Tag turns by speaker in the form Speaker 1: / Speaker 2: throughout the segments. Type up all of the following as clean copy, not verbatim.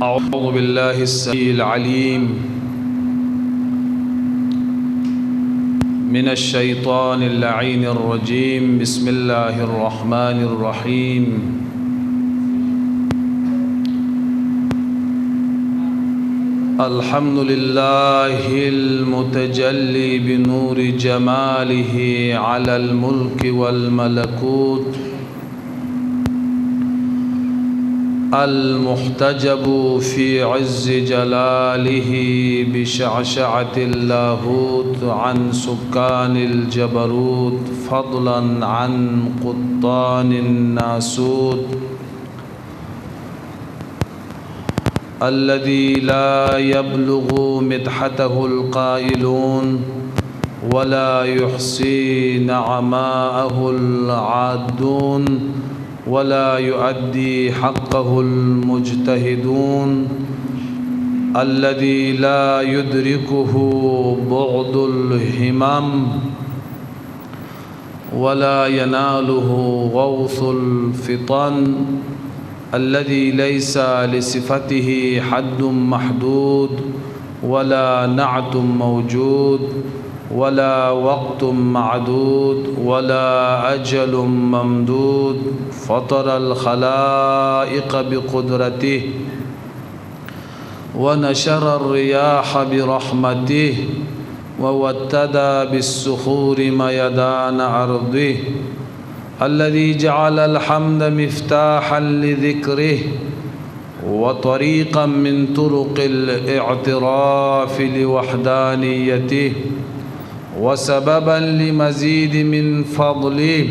Speaker 1: أعوذ بالله السميع العليم من الشيطان اللعين الرجيم. بسم الله الرحمن الرحيم. الحمد لله المتجلي بنور جماله على الملك والملكوت، المحتجب في عز جلاله بشعشعة اللاهوت عن سكان الجبروت، فضلا عن قطان الناسوت، الذي لا يبلغ مدحته القائلون ولا يحصي نعماءه العادون ولا يؤدي حقه المجتهدون، الذي لا يدركه بعد الهمم ولا يناله غوث الفطن، الذي ليس لصفته حد محدود ولا نعت موجود ولا وقت معدود ولا أجل ممدود، فطر الخلائق بقدرته ونشر الرياح برحمته ووتد بالسخور ميدان أرضه، الذي جعل الحمد مفتاحا لذكره وطريقا من طرق الاعتراف لوحدانيته وسببا لمزيد من فضله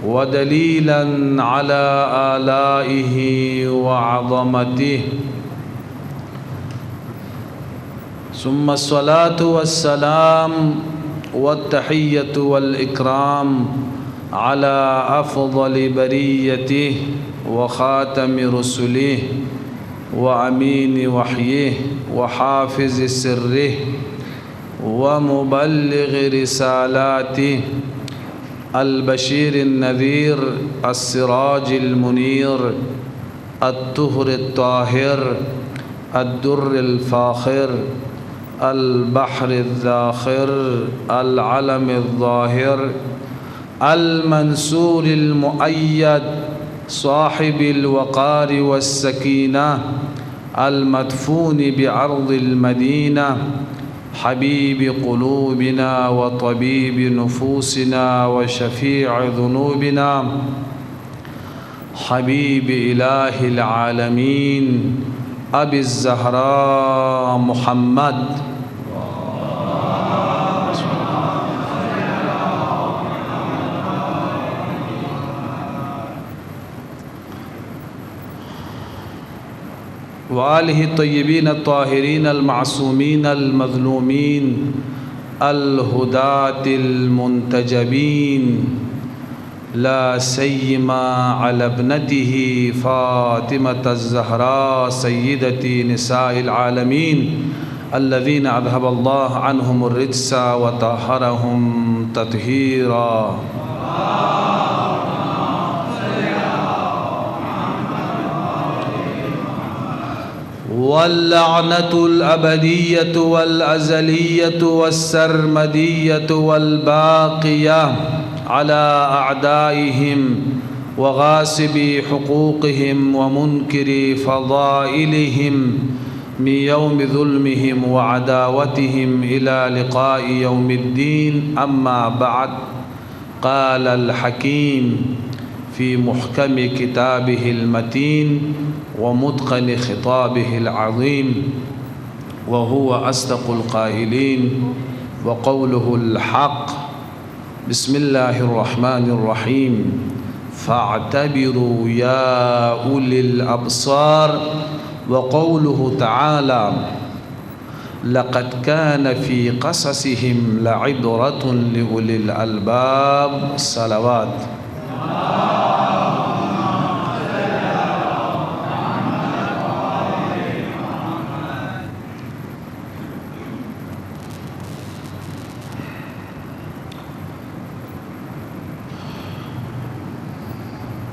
Speaker 1: ودليلا على آلائه وعظمته. ثم الصلاة والسلام والتحية والإكرام على أفضل بريته وخاتم رسله وأمين وحيه وحافظ سره ومبلغ رسالاته، البشير النذير، السراج المنير، الطهر الطاهر، الدر الفاخر، البحر الذاخر، العلم الظاهر، المنصور المؤيد، صاحب الوقار والسكينة، المدفون بعرض المدينة، حبيب قلوبنا وطبيب نفوسنا وشفيع ذنوبنا، حبيب إله العالمين أبي الزهراء محمد وآله الطيبين الطاهرين المعصومين المظلومين الهداة المنتجبين، لا سيما على ابنته فاطمة الزهراء سيدة نساء العالمين، الذين أذهب الله عنهم الرجس وطهرهم تطهيرا. واللعنة الأبدية والأزلية والسرمدية والباقية على أعدائهم وغاصبي حقوقهم ومنكري فضائلهم من يوم ظلمهم وعداوتهم إلى لقاء يوم الدين. أما بعد، قال الحكيم في محكم كتابه المتين ومتقن خطابه العظيم، وهو أصدق القائلين وقوله الحق: بسم الله الرحمن الرحيم، فاعتبروا يا أولي الأبصار. وقوله تعالى: لقد كان في قصصهم لعبرة لأولي الألباب. صلوات.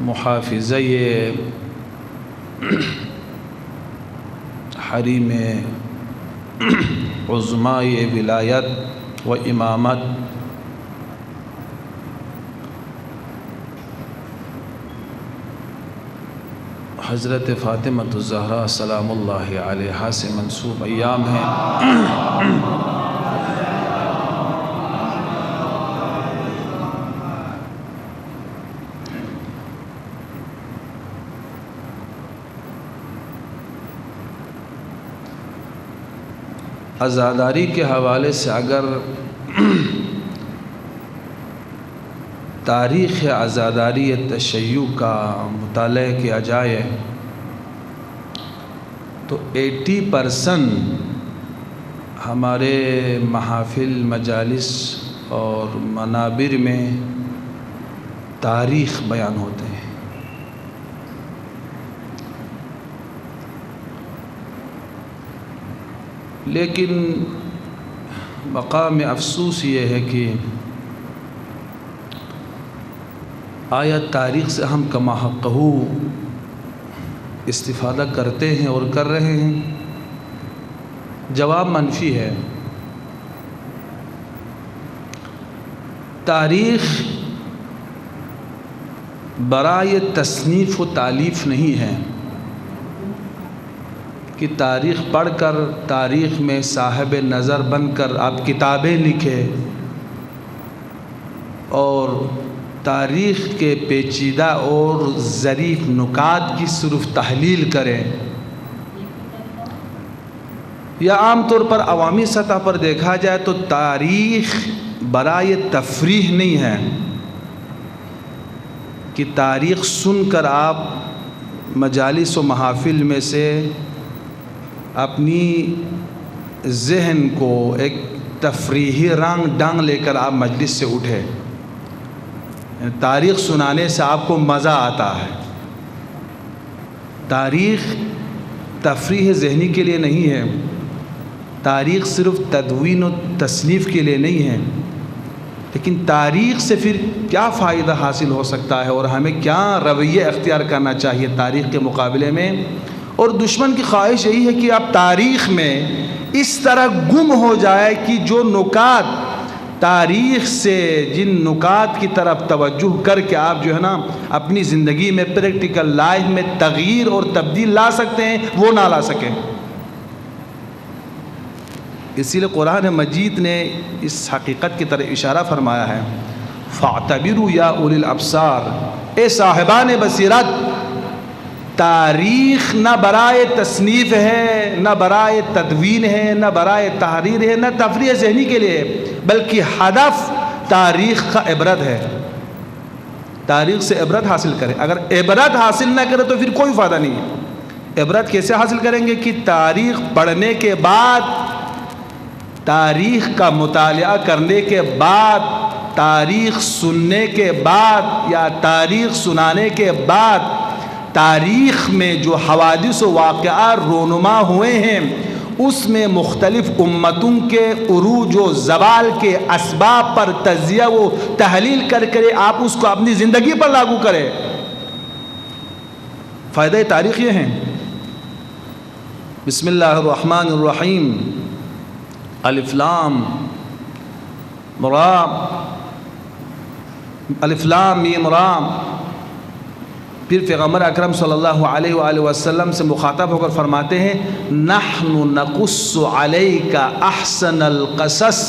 Speaker 1: محافظہ حریم عظماء ولایت و امامت حضرت فاطمۃ الزہرا سلام اللہ علیہا سے منسوب ایام ہیں۔ عزاداری کے حوالے سے اگر تاریخ عزاداری تشیع کا مطالعہ کیا جائے تو 80% ہمارے محافل مجالس اور منابر میں تاریخ بیان ہوتے ہیں، لیکن مقام افسوس یہ ہے کہ آیا تاریخ سے ہم کما حقہ استفادہ کرتے ہیں اور کر رہے ہیں؟ جواب منفی ہے۔ تاریخ برائے تصنیف و تالیف نہیں ہے کہ تاریخ پڑھ کر تاریخ میں صاحب نظر بن کر آپ کتابیں لکھیں اور تاریخ کے پیچیدہ اور ظریف نکات کی صرف تحلیل کریں، یا عام طور پر عوامی سطح پر دیکھا جائے تو تاریخ برائے تفریح نہیں ہے کہ تاریخ سن کر آپ مجالس و محافل میں سے اپنی ذہن کو ایک تفریحی رنگ ڈنگ لے کر آپ مجلس سے اٹھے۔ تاریخ سنانے سے آپ کو مزہ آتا ہے۔ تاریخ تفریح ذہنی کے لیے نہیں ہے، تاریخ صرف تدوین و تصنیف کے لیے نہیں ہے، لیکن تاریخ سے پھر کیا فائدہ حاصل ہو سکتا ہے اور ہمیں کیا رویہ اختیار کرنا چاہیے تاریخ کے مقابلے میں۔ اور دشمن کی خواہش یہی ہے کہ آپ تاریخ میں اس طرح گم ہو جائے کہ جو نکات تاریخ سے جن نکات کی طرف توجہ کر کے آپ جو ہے نا اپنی زندگی میں پریکٹیکل لائف میں تغییر اور تبدیل لا سکتے ہیں وہ نہ لا سکیں۔ اسی لیے قرآن مجید نے اس حقیقت کی طرف اشارہ فرمایا ہے، فَاعْتَبِرُوا يَا أُولِي الْأَبْصَارِ، اے صاحبان بصیرت، تاریخ نہ برائے تصنیف ہے، نہ برائے تدوین ہے، نہ برائے تحریر ہے، نہ تفریح ذہنی کے لیے، بلکہ ہدف تاریخ کا عبرت ہے۔ تاریخ سے عبرت حاصل کریں۔ اگر عبرت حاصل نہ کرے تو پھر کوئی فائدہ نہیں ہے۔ عبرت کیسے حاصل کریں گے کہ تاریخ پڑھنے کے بعد، تاریخ کا مطالعہ کرنے کے بعد، تاریخ سننے کے بعد یا تاریخ سنانے کے بعد تاریخ میں جو حوادث و واقعات رونما ہوئے ہیں اس میں مختلف امتوں کے عروج و زوال کے اسباب پر تجزیہ و تحلیل کر کے آپ اس کو اپنی زندگی پر لاگو کریں۔ فائدہ تاریخ یہ ہیں۔ بسم اللہ الرحمن الرحیم، الف لام را، الف لام میم را۔ پھر پیغمبر اکرم صلی اللہ علیہ وآلہ وسلم سے مخاطب ہو کر فرماتے ہیں، نحن نقص علیک احسن القصص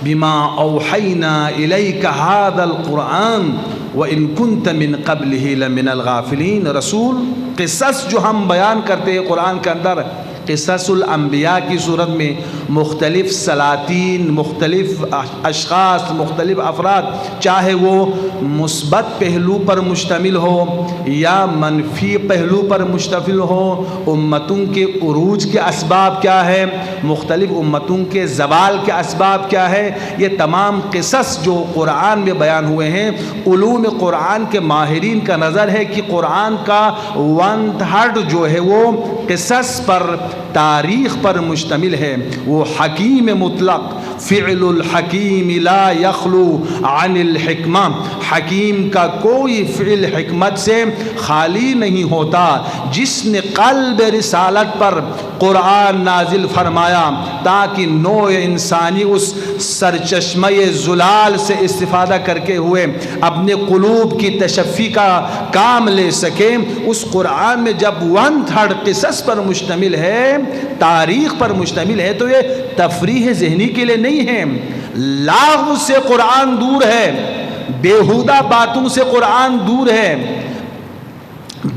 Speaker 1: بما اوحینا الیک هذا القرآن وان کنت من قبلہ لمن الغافلین۔ رسول، قصص جو ہم بیان کرتے ہیں قرآن کے اندر، قصص الانبیاء کی صورت میں مختلف سلاطین، مختلف اشخاص، مختلف افراد، چاہے وہ مثبت پہلو پر مشتمل ہو یا منفی پہلو پر مشتمل ہو، امتوں کے عروج کے اسباب کیا ہے، مختلف امتوں کے زوال کے اسباب کیا ہے، یہ تمام قصص جو قرآن میں بیان ہوئے ہیں، علوم قرآن کے ماہرین کا نظر ہے کہ قرآن کا 1/3 جو ہے وہ قصص پر، تاریخ پر مشتمل ہے۔ وہ حکیم مطلق فعل الحکیم لا یخلو عن الحکمہ، حکیم کا کوئی فعل حکمت سے خالی نہیں ہوتا۔ جس نے قلب رسالت پر قرآن نازل فرمایا تاکہ نوع انسانی اس سرچشمہ زلال سے استفادہ کر کے ہوئے اپنے قلوب کی تشفی کا کام لے سکیں، اس قرآن میں جب 1/3 قصص پر مشتمل ہے، تاریخ پر مشتمل ہے، تو یہ تفریح ذہنی کے لیے نہیں ہے۔ لاغو سے قرآن دور ہے، بیہودہ باتوں سے قرآن دور ہے،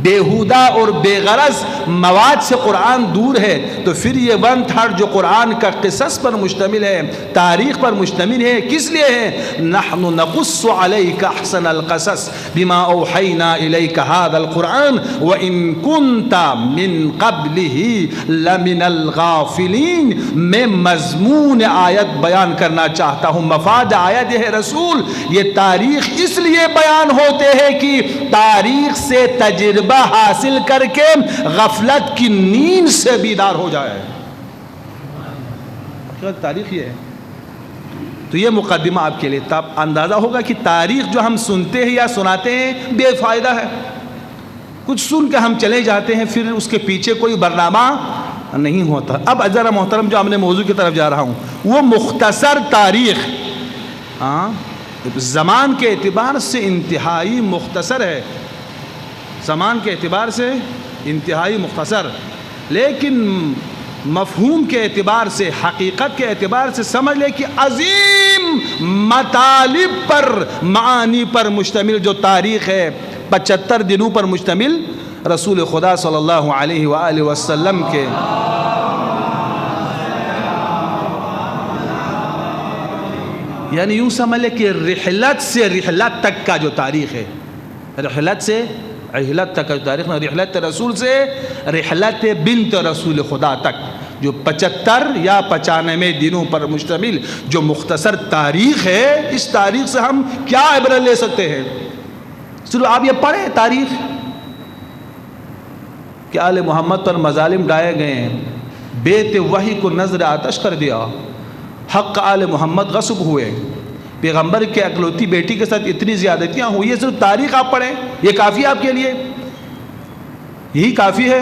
Speaker 1: بیہودہ اور بے غرض مواد سے قرآن دور ہے۔ تو پھر یہ 1/3 جو قرآن کا قصص پر مشتمل ہے، تاریخ پر مشتمل ہے، کس لیے ہے؟ نحن نقص علیک احسن القصص بما اوحینا الیک هذا القرآن وان کنت من قبلہ لمن الغافلین۔ میں مضمون آیت بیان کرنا چاہتا ہوں، مفاد آیت ہے رسول، یہ تاریخ اس لیے بیان ہوتے ہیں کہ تاریخ سے تجربہ حاصل کر کے غفلت کی نیند سے بیدار ہو جائے۔ تاریخ یہ ہے۔ تو یہ مقدمہ آپ کے لیے، تب اندازہ ہوگا کہ تاریخ جو ہم سنتے ہیں یا سناتے ہیں بے فائدہ ہے، کچھ سن کے ہم چلے جاتے ہیں، پھر اس کے پیچھے کوئی برنامہ نہیں ہوتا۔ اب ذرا محترم جو ہم نے موضوع کی طرف جا رہا ہوں، وہ مختصر تاریخ زمان کے اعتبار سے انتہائی مختصر ہے، زمان کے اعتبار سے انتہائی مختصر، لیکن مفہوم کے اعتبار سے، حقیقت کے اعتبار سے سمجھ لے کہ عظیم مطالب پر، معانی پر مشتمل جو تاریخ ہے، 75 دنوں پر مشتمل رسول خدا صلی اللہ علیہ وآلہ وسلم کے یعنی یوں سمجھ لے کہ رحلت سے رحلت تک کا جو تاریخ ہے، رحلت سے رحلت تک کا جو تاریخ ہے، رحلت رسول سے رحلت بنت رسول خدا تک، جو 75 یا 95 دنوں پر مشتمل جو مختصر تاریخ ہے، اس تاریخ سے ہم کیا عبرت لے سکتے ہیں؟ صرف آپ یہ پڑھیں تاریخ کہ آل محمد پر مظالم ڈھائے گئے ہیں، بیت وحی کو نظر آتش کر دیا، حق آل محمد غصب ہوئے، پیغمبر کے اکلوتی بیٹی کے ساتھ اتنی زیادتیاں ہوئی، یہ صرف تاریخ آپ پڑھیں، یہ کافی ہے آپ کے لیے؟ یہی کافی ہے؟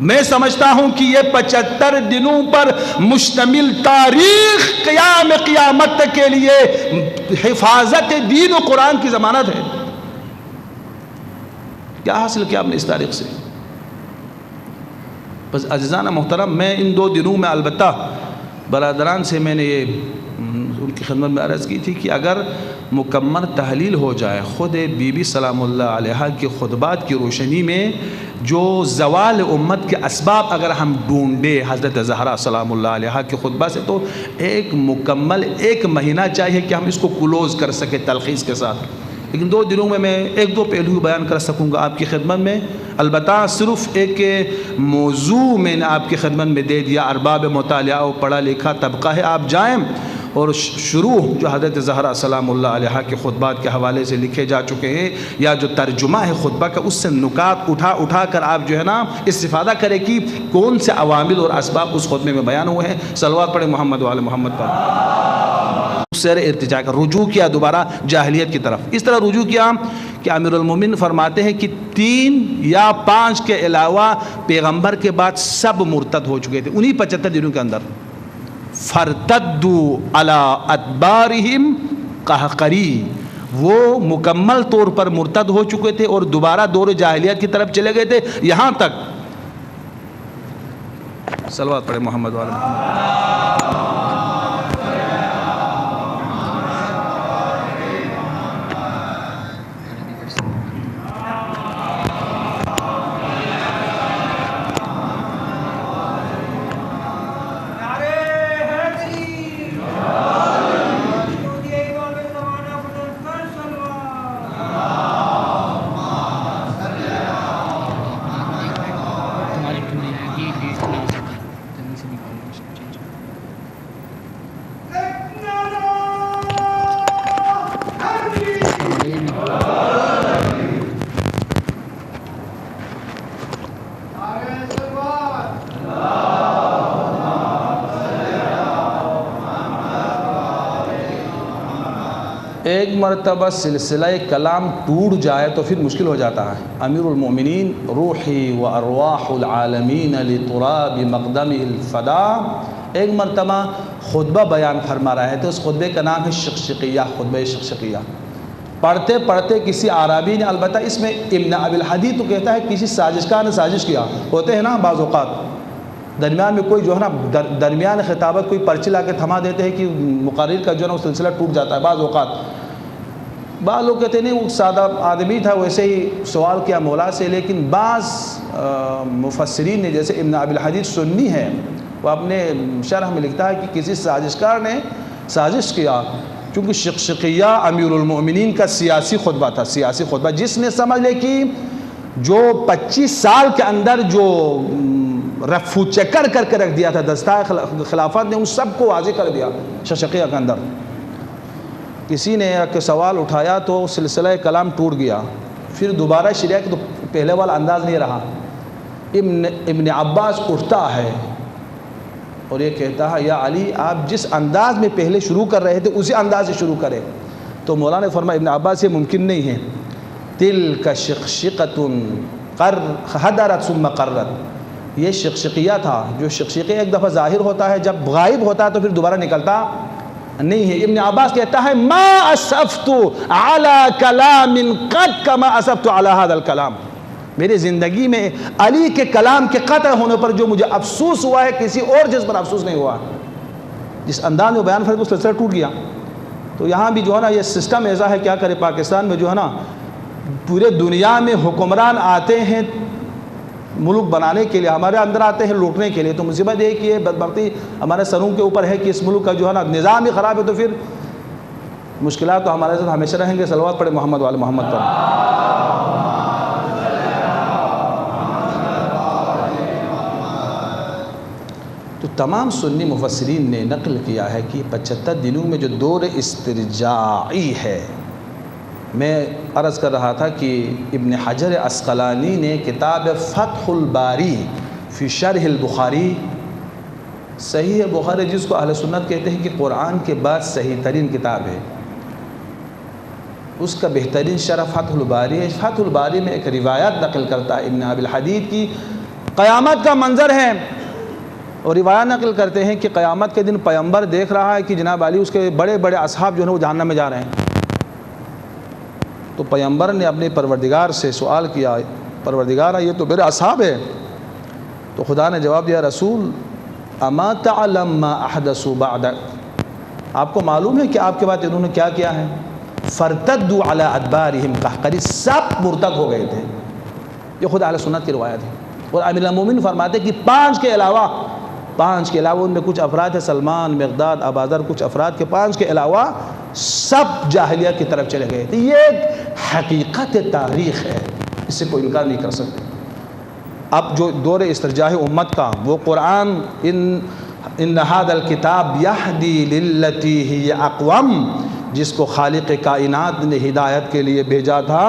Speaker 1: میں سمجھتا ہوں کہ یہ 75 دنوں پر مشتمل تاریخ قیام قیامت تک کے لیے حفاظت دین و قرآن کی ضمانت ہے۔ کیا حاصل کیا آپ نے اس تاریخ سے؟ بس عزیزان محترم، میں ان 2 دنوں میں البتہ برادران سے میں نے یہ ان کی خدمت میں عرض کی تھی کہ اگر مکمل تحلیل ہو جائے خود بی بی سلام اللہ علیہا کے خطبات کی روشنی میں، جو زوال امت کے اسباب اگر ہم ڈھونڈے حضرت زہرا سلام اللہ علیہا کے خطبہ سے، تو ایک مکمل 1 مہینہ چاہیے کہ ہم اس کو کلوز کر سکیں تلخیص کے ساتھ، لیکن 2 دنوں میں 1-2 پہلو بیان کر سکوں گا آپ کی خدمت میں۔ البتہ صرف ایک موضوع میں نے آپ کی خدمت میں دے دیا، ارباب مطالعہ و پڑھا لکھا طبقہ ہے، آپ جائیں اور شروع جو حضرت زہرا سلام اللہ علیہا کے خطبات کے حوالے سے لکھے جا چکے ہیں، یا جو ترجمہ ہے خطبہ کا، اس سے نکات اٹھا کر آپ جو ہے نا استفادہ کریں کہ کون سے عوامل اور اسباب اس خطبے میں بیان ہوئے ہیں۔ صلوات پڑھیں محمد وآل محمد پر۔ سیر ارتجاع کا رجوع کیا دوبارہ جاہلیت کی طرف، اس طرح رجوع کیا کہ امیر المومنین فرماتے ہیں کہ 3 یا 5 کے علاوہ پیغمبر کے بعد سب مرتد ہو چکے تھے انہی 75 دنوں کے اندر۔ فَارْتَدُّوا عَلَىٰ أَدْبَارِهِمْ قَهْقَرِي، وہ مکمل طور پر مرتد ہو چکے تھے اور دوبارہ دور جاہلیت کی طرف چلے گئے تھے، یہاں تک صلوات پڑھے محمد وآل محمد۔ ایک مرتبہ سلسلہ کلام ٹوٹ جائے تو پھر مشکل ہو جاتا ہے. امیر المؤمنین روحی و ارواح العالمین لتراب مقدم الفدا ایک مرتبہ خطبہ بیان فرما رہے تھے. اس خطبے کا نام ہے شقشقیہ، خطبہ شقشقیہ. پڑھتے پڑھتے کسی عربی نے، البتہ اس میں ابن ابی الحدید تو کہتا ہے کسی سازشکار نے سازش کیا. ہوتے ہیں نا بعض اوقات درمیان میں کوئی جو ہے نا درمیان خطابت کوئی پرچی لا کے تھما دیتے ہیں کہ مقرر کا جو ہے نا وہ سلسلہ ٹوٹ جاتا ہے. بعض اوقات بعض لوگ کہتے ہیں نہیں وہ سادہ آدمی تھا ویسے ہی سوال کیا مولا سے. لیکن بعض مفسرین نے جیسے ابن ابی الحدید سنی ہے وہ اپنے شرح میں لکھتا ہے کہ کسی سازشکار نے سازش کیا، چونکہ شقشقیہ امیر المؤمنین کا سیاسی خطبہ تھا. سیاسی خطبہ جس نے سمجھ لے کہ جو 25 سال کے اندر جو رفو چکر کر کے رکھ دیا تھا دستہ خلافت نے، ان سب کو واضح کر دیا شقشقیہ کے اندر. کسی نے ایک سوال اٹھایا تو سلسلہ کلام ٹوٹ گیا. پھر دوبارہ شریعہ کہ تو پہلے والا انداز نہیں رہا. ابن عباس اٹھتا ہے اور یہ کہتا ہے یا علی آپ جس انداز میں پہلے شروع کر رہے تھے اسی انداز سے شروع کریں. تو مولانا نے فرمایا ابن عباس یہ ممکن نہیں ہے. تلک شقشقۃ حضرت ثم قرت، یہ شقشقیہ تھا. جو شقشقیہ ایک دفعہ ظاہر ہوتا ہے جب غائب ہوتا ہے تو پھر دوبارہ نکلتا نہیں ہے. ابن عباس کہتا ہے ما اسفت علی کلام قط کما اسفت علی هذا الکلام، میری زندگی میں علی کے کلام کے قطع ہونے پر جو مجھے افسوس ہوا ہے کسی اور چیز پر افسوس نہیں ہوا. جس انداز میں بیان فرق سلسلہ ٹوٹ گیا. تو یہاں بھی جو ہے نا یہ سسٹم ایسا ہے، کیا کرے پاکستان میں جو ہے نا پورے دنیا میں حکمران آتے ہیں ملک بنانے کے لیے، ہمارے اندر آتے ہیں لوٹنے کے لیے. تو مصیبت یہ کہ یہ بدبختی ہمارے سروں کے اوپر ہے کہ اس ملک کا جو ہے نا نظام ہی خراب ہے. تو پھر مشکلات تو ہمارے ساتھ ہمیشہ رہیں گے. صلوات پڑھے محمد وعلی محمد پر. تو تمام سنی مفسرین نے نقل کیا ہے کہ 75 دنوں میں جو دور استرجاعی ہے. میں عرض کر رہا تھا کہ ابن حجر عسقلانی نے کتاب فتح الباری فی شرح البخاری، صحیح بخاری جس کو اہل سنت کہتے ہیں کہ قرآن کے بعد صحیح ترین کتاب ہے، اس کا بہترین شرح فتح الباری ہے. فتح الباری میں ایک روایت نقل کرتا ہے ابن ابی الحدید کی. قیامت کا منظر ہے اور روایت نقل کرتے ہیں کہ قیامت کے دن پیغمبر دیکھ رہا ہے کہ جناب علی اس کے بڑے بڑے اصحاب جو ہیں وہ جہنم میں جا رہے ہیں. تو پیغمبر نے اپنے پروردگار سے سوال کیا، پروردگار یہ تو میرے اصحاب ہے. تو خدا نے جواب دیا رسول اما تعلم ما احدثوا بعدک، آپ کو معلوم ہے کہ آپ کے بعد انہوں نے کیا کیا ہے؟ فرتدوا علی ادبارہم قہقری، سب مرتد ہو گئے تھے. یہ خود اہل سنت کی روایت ہے. اور امیر المومنین فرماتے کہ 5 کے علاوہ ان میں کچھ افراد ہیں سلمان، مقداد، اباذر، کچھ افراد کے 5 کے علاوہ سب جاہلیت کی طرف چلے گئے تھے. یہ ایک حقیقت تاریخ ہے، اس سے کوئی انکار نہیں کر سکتے. اب جو دور استرجاع امت کا وہ قرآن ان ھذا الکتاب یہدی للتی ہی اقوم، جس کو خالق کائنات نے ہدایت کے لیے بھیجا تھا.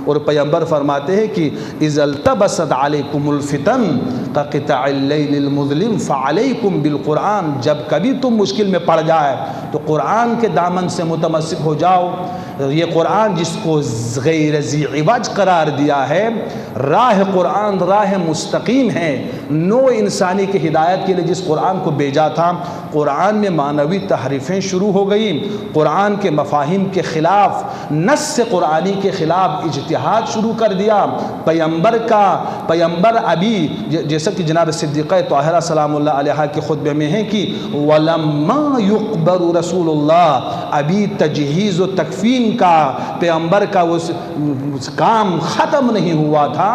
Speaker 1: اور پیغمبر فرماتے ہیں کہ اذا التبست علیکم الفتن کقطع اللیل المظلم فعلیکم بالقرآن، جب کبھی تم مشکل میں پڑ جائے تو قرآن کے دامن سے متمسک ہو جاؤ. یہ قرآن جس کو غیر ذی عوج قرار دیا ہے، راہ قرآن راہ مستقیم ہے. نو انسانی کی ہدایت کے لیے جس قرآن کو بھیجا تھا، قرآن میں معنوی تحریفیں شروع ہو گئیں. قرآن کے مفاہیم کے خلاف، نص قرآنی کے خلاف اجتہاد شروع کر دیا. پیغمبر ابھی جیسا کہ جناب صدیقہ طاہرہ سلام اللہ علیہ کے خطبے میں ہے کہ وَلَمَّا يُقْبَرُ رسول اللہ، ابھی تجہیز و تکفین کا پیغمبر کا وہ کام ختم نہیں ہوا تھا.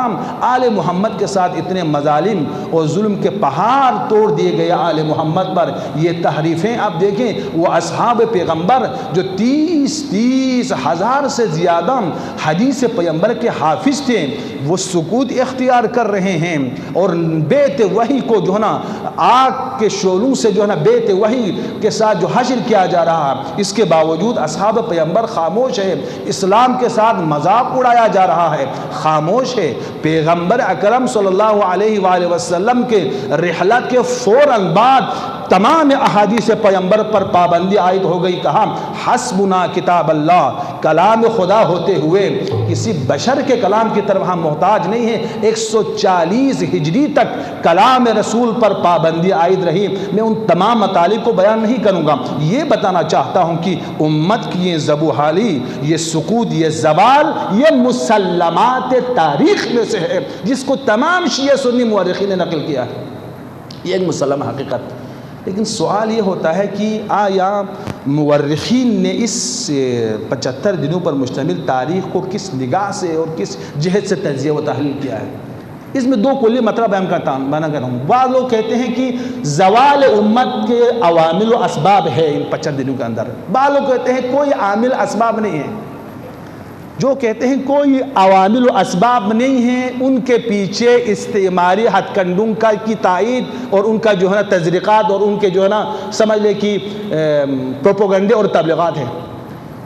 Speaker 1: آل محمد کے ساتھ اتنے مظالم اور ظلم کے پہاڑ توڑ دیے گئے آل محمد پر. یہ تحریفیں آپ دیکھیں، وہ اصحاب پیغمبر جو 30 ہزار سے زیادہ حدیث پیغمبر کے حافظ تھے، وہ سکوت اختیار کر رہے ہیں اور بیت وحی کو جو ہے نا آگ کے شعلوں سے جو ہے نا بیت وحی کے ساتھ جو حشر کیا جا رہا ہے. اس کے باوجود اصحاب پیغمبر خاموش ہے. اسلام کے ساتھ مذاق اڑایا جا رہا ہے، خاموش ہے. پیغمبر اکرم صلی اللہ علیہ وآلہ وسلم کے رحلت کے فوراً بعد تمام احادیث پیغمبر پر پابندی عائد ہو گئی. کہا حسبنا کتاب اللہ، کلام خدا ہوتے ہوئے کسی بشر کے کلام کی طرف ہم محتاج نہیں ہیں. 140 ہجری تک کلام رسول پر پابندی عائد رہی. میں ان تمام مطالب کو بیان نہیں کروں گا، یہ بتانا چاہتا ہوں کہ امت کی یہ زبوحالی، یہ سقوط، یہ زوال، یہ مسلمات تاریخ میں سے ہے جس کو تمام شیعہ سنی مورخین نے نقل کیا ہے. یہ ایک مسلم حقیقت. لیکن سوال یہ ہوتا ہے کہ آیا مورخین نے اس 75 دنوں پر مشتمل تاریخ کو کس نگاہ سے اور کس جہت سے تجزیہ و تحلیل کیا ہے؟ اس میں دو کلی مطلب بیان کرتا ہوں. بعض لوگ کہتے ہیں کہ زوال امت کے عوامل و اسباب ہے ان 75 دنوں کے اندر. بعض لوگ کہتے ہیں کوئی عامل اسباب نہیں ہے. جو کہتے ہیں کوئی عوامل و اسباب نہیں ہیں، ان کے پیچھے استعماری ہتھ کنڈوں کی تائید اور ان کا جو ہے نا تجرقات اور ان کے جو ہے نا سمجھ لے کہ پروپوگنڈے اور تبلیغات ہیں.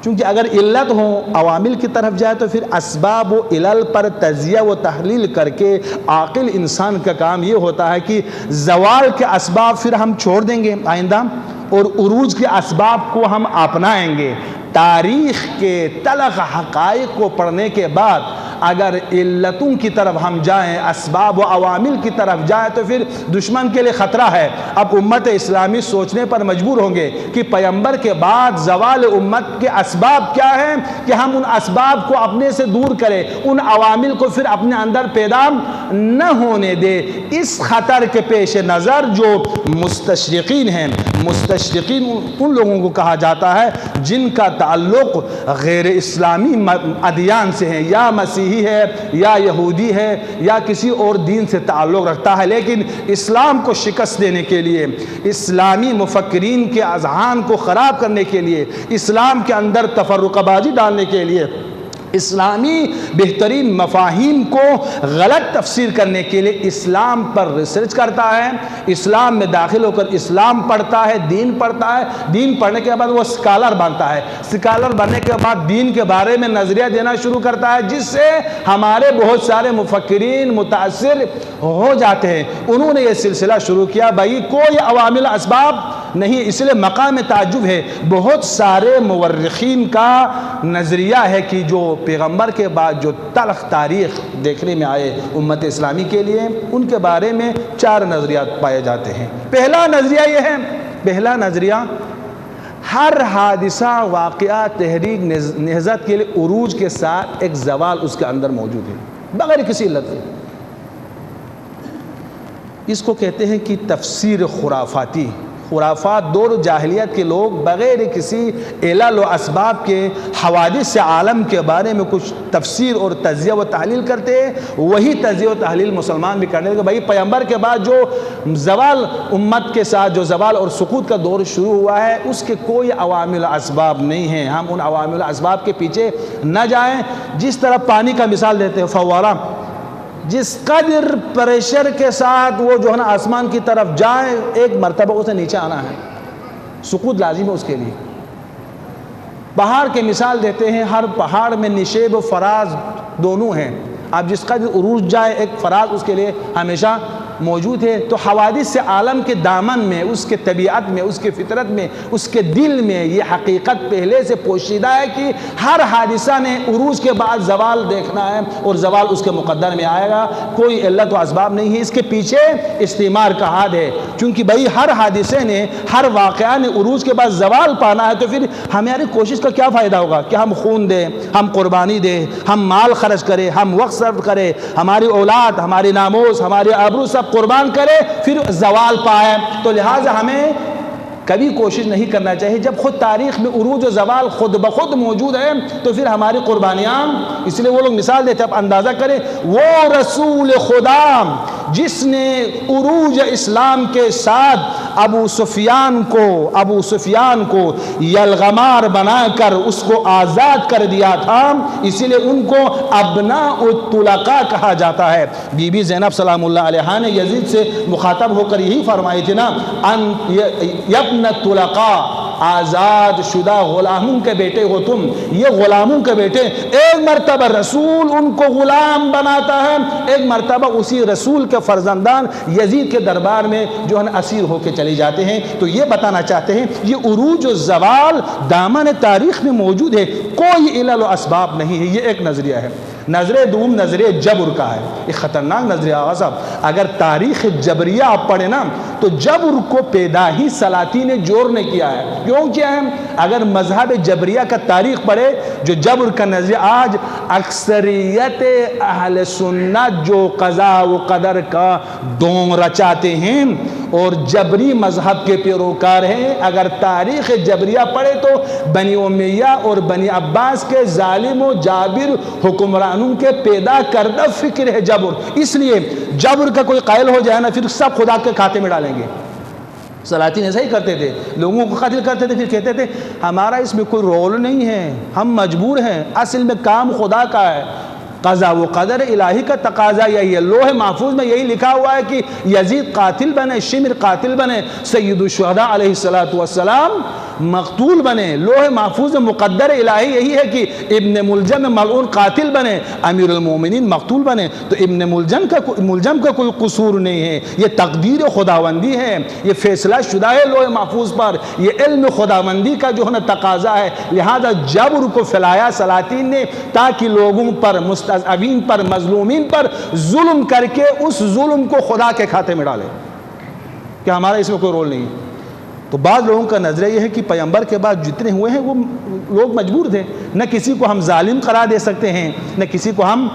Speaker 1: چونکہ اگر علت ہوں عوامل کی طرف جائے تو پھر اسباب و علل پر تجزیہ و تحلیل کر کے عاقل انسان کا کام یہ ہوتا ہے کہ زوال کے اسباب پھر ہم چھوڑ دیں گے آئندہ اور عروج کے اسباب کو ہم اپنائیں گے. تاریخ کے تلخ حقائق کو پڑھنے کے بعد اگر علتوں کی طرف ہم جائیں، اسباب و عوامل کی طرف جائیں تو پھر دشمن کے لیے خطرہ ہے. اب امت اسلامی سوچنے پر مجبور ہوں گے کہ پیغمبر کے بعد زوال امت کے اسباب کیا ہیں کہ ہم ان اسباب کو اپنے سے دور کریں، ان عوامل کو پھر اپنے اندر پیدا نہ ہونے دے. اس خطر کے پیش نظر جو مستشرقین ہیں، مستشرقین ان لوگوں کو کہا جاتا ہے جن کا تعلق غیر اسلامی ادیان سے ہیں، یا مسیحی ہے یا یہودی ہے یا کسی اور دین سے تعلق رکھتا ہے، لیکن اسلام کو شکست دینے کے لیے، اسلامی مفکرین کے اذہان کو خراب کرنے کے لیے، اسلام کے اندر تفرقہ بازی ڈالنے کے لیے، اسلامی بہترین مفاہیم کو غلط تفسیر کرنے کے لیے اسلام پر ریسرچ کرتا ہے، اسلام میں داخل ہو کر اسلام پڑھتا ہے، دین پڑھتا ہے. دین پڑھنے کے بعد وہ اسکالر بنتا ہے، اسکالر بننے کے بعد دین کے بارے میں نظریہ دینا شروع کرتا ہے، جس سے ہمارے بہت سارے مفکرین متاثر ہو جاتے ہیں. انہوں نے یہ سلسلہ شروع کیا بھائی کوئی عوامل اسباب نہیں. اس لیے مقام تعجب ہے بہت سارے مورخین کا نظریہ ہے کہ جو پیغمبر کے بعد جو تلخ تاریخ دیکھنے میں آئے امت اسلامی کے لیے، ان کے بارے میں 4 نظریات پائے جاتے ہیں. پہلا نظریہ یہ ہے، پہلا نظریہ ہر حادثہ، واقعہ، تحریک، نہضت کے لیے عروج کے ساتھ ایک زوال اس کے اندر موجود ہے بغیر کسی علت کے. اس کو کہتے ہیں کہ تفسیر خرافاتی. خرافات دور جاہلیت کے لوگ بغیر کسی علل و اسباب کے حوادث عالم کے بارے میں کچھ تفسیر اور تجزیہ و تحلیل کرتے ہیں. وہی تجزیہ و تحلیل مسلمان بھی کرنے لگے. بھائی پیغمبر کے بعد جو زوال امت کے ساتھ جو زوال اور سقوط کا دور شروع ہوا ہے اس کے کوئی عوامل اسباب نہیں ہیں. ہم ان عوامل اسباب کے پیچھے نہ جائیں. جس طرح پانی کا مثال دیتے ہیں، فوارہ جس قدر پریشر کے ساتھ وہ جو ہے نا آسمان کی طرف جائے ایک مرتبہ اسے نیچے آنا ہے، سقوط لازم ہے اس کے لیے. پہاڑ کے مثال دیتے ہیں، ہر پہاڑ میں نشیب و فراز دونوں ہیں. اب جس قدر عروج جائے ایک فراز اس کے لیے ہمیشہ موجود ہے. تو حوادث عالم کے دامن میں، اس کے طبیعت میں، اس کے فطرت میں، اس کے دل میں یہ حقیقت پہلے سے پوشیدہ ہے کہ ہر حادثہ نے عروج کے بعد زوال دیکھنا ہے اور زوال اس کے مقدر میں آئے گا. کوئی علت و اسباب نہیں ہے. اس کے پیچھے استعمار کا ہاتھ ہے. چونکہ بھائی ہر حادثے نے، ہر واقعہ نے عروج کے بعد زوال پانا ہے تو پھر ہماری کوشش کا کیا فائدہ ہوگا کہ ہم خون دیں، ہم قربانی دیں، ہم مال خرچ کریں، ہم وقت صرف کریں، ہماری اولاد، ہماری ناموس، ہمارے آبرو سب قربان کرے پھر زوال پائے. تو لہٰذا ہمیں کبھی کوشش نہیں کرنا چاہیے. جب خود تاریخ میں عروج و زوال خود بخود موجود ہے تو پھر ہماری قربانیاں، اس لیے وہ لوگ مثال دیتے ہیں. اب اندازہ کریں وہ رسول خدا جس نے عروج اسلام کے ساتھ ابو سفیان کو یلغمار بنا کر اس کو آزاد کر دیا تھا، اسی لیے ان کو ابناء الطلقاء کہا جاتا ہے. بی بی زینب سلام اللہ علیہا نے یزید سے مخاطب ہو کر یہی فرمائی تھی نا، ابن الطلقاء آزاد شدہ غلاموں کے بیٹے ہو تم، یہ غلاموں کے بیٹے، ایک مرتبہ رسول ان کو غلام بناتا ہے، ایک مرتبہ اسی رسول کے فرزندان یزید کے دربار میں جو ہے اسیر ہو کے چلے جاتے ہیں۔ تو یہ بتانا چاہتے ہیں یہ عروج و زوال دامن تاریخ میں موجود ہے، کوئی علل و اسباب نہیں ہے، یہ ایک نظریہ ہے۔ نظریہ دوم نظریہ جبر کا ہے، یہ خطرناک نظریہ آغا صاحب۔ اگر تاریخ جبریہ آپ پڑھیں نا تو جبر کو پیدا ہی سلاطین جور نے کیا ہے۔ کیوں کیا ہے؟ اگر مذہب جبریہ کا تاریخ پڑھے، جو جبر کا نظریہ، آج اکثریت اہل سنت جو قضاء و قدر کا ڈونگ رچاتے ہیں اور جبری مذہب کے پیروکار ہیں، اگر تاریخ جبریہ پڑھے تو بنی امیہ اور بنی عباس کے ظالم و جابر حکمرانوں کے پیدا کردہ فکر ہے جبر۔ اس لیے جبر کا کوئی قائل ہو جائے نا پھر سب خدا کے کھاتے میں ڈالیں گے۔ سلاطین ایسا ہی کرتے تھے، لوگوں کو قتل کرتے تھے، پھر کہتے تھے ہمارا اس میں کوئی رول نہیں ہے، ہم مجبور ہیں، اصل میں کام خدا کا ہے۔ قضاء و قدر الہی کا تقاضا یہی ہے، لوح محفوظ میں یہی لکھا ہوا ہے کہ یزید قاتل بنے، شمر قاتل بنے، سید الشہداء علیہ السلام مقتول بنے، لوح محفوظ میں مقدر الہی یہی ہے کہ ابن ملجم ملعون قاتل بنے، امیر المومنین مقتول بنے۔ تو ابن ملجم کا کوئی قصور نہیں ہے، یہ تقدیر خداوندی ہے، یہ فیصلہ شدہ ہے لوح محفوظ پر، یہ علم خداوندی کا جو ہے نا تقاضا ہے۔ لہذا جبر کو پھیلایا سلاطین نے تاکہ لوگوں پر، مستضعفین پر، مظلومین پر ظلم کر کے اس ظلم کو خدا کے کھاتے میں ڈالے کہ ہمارا اس میں کوئی رول نہیں ہے۔ تو بعض لوگوں کا نظریہ یہ ہے کہ پیغمبر کے بعد جتنے ہوئے ہیں وہ لوگ مجبور تھے، نہ کسی کو ہم ظالم قرار دے سکتے ہیں، نہ کسی کو ہم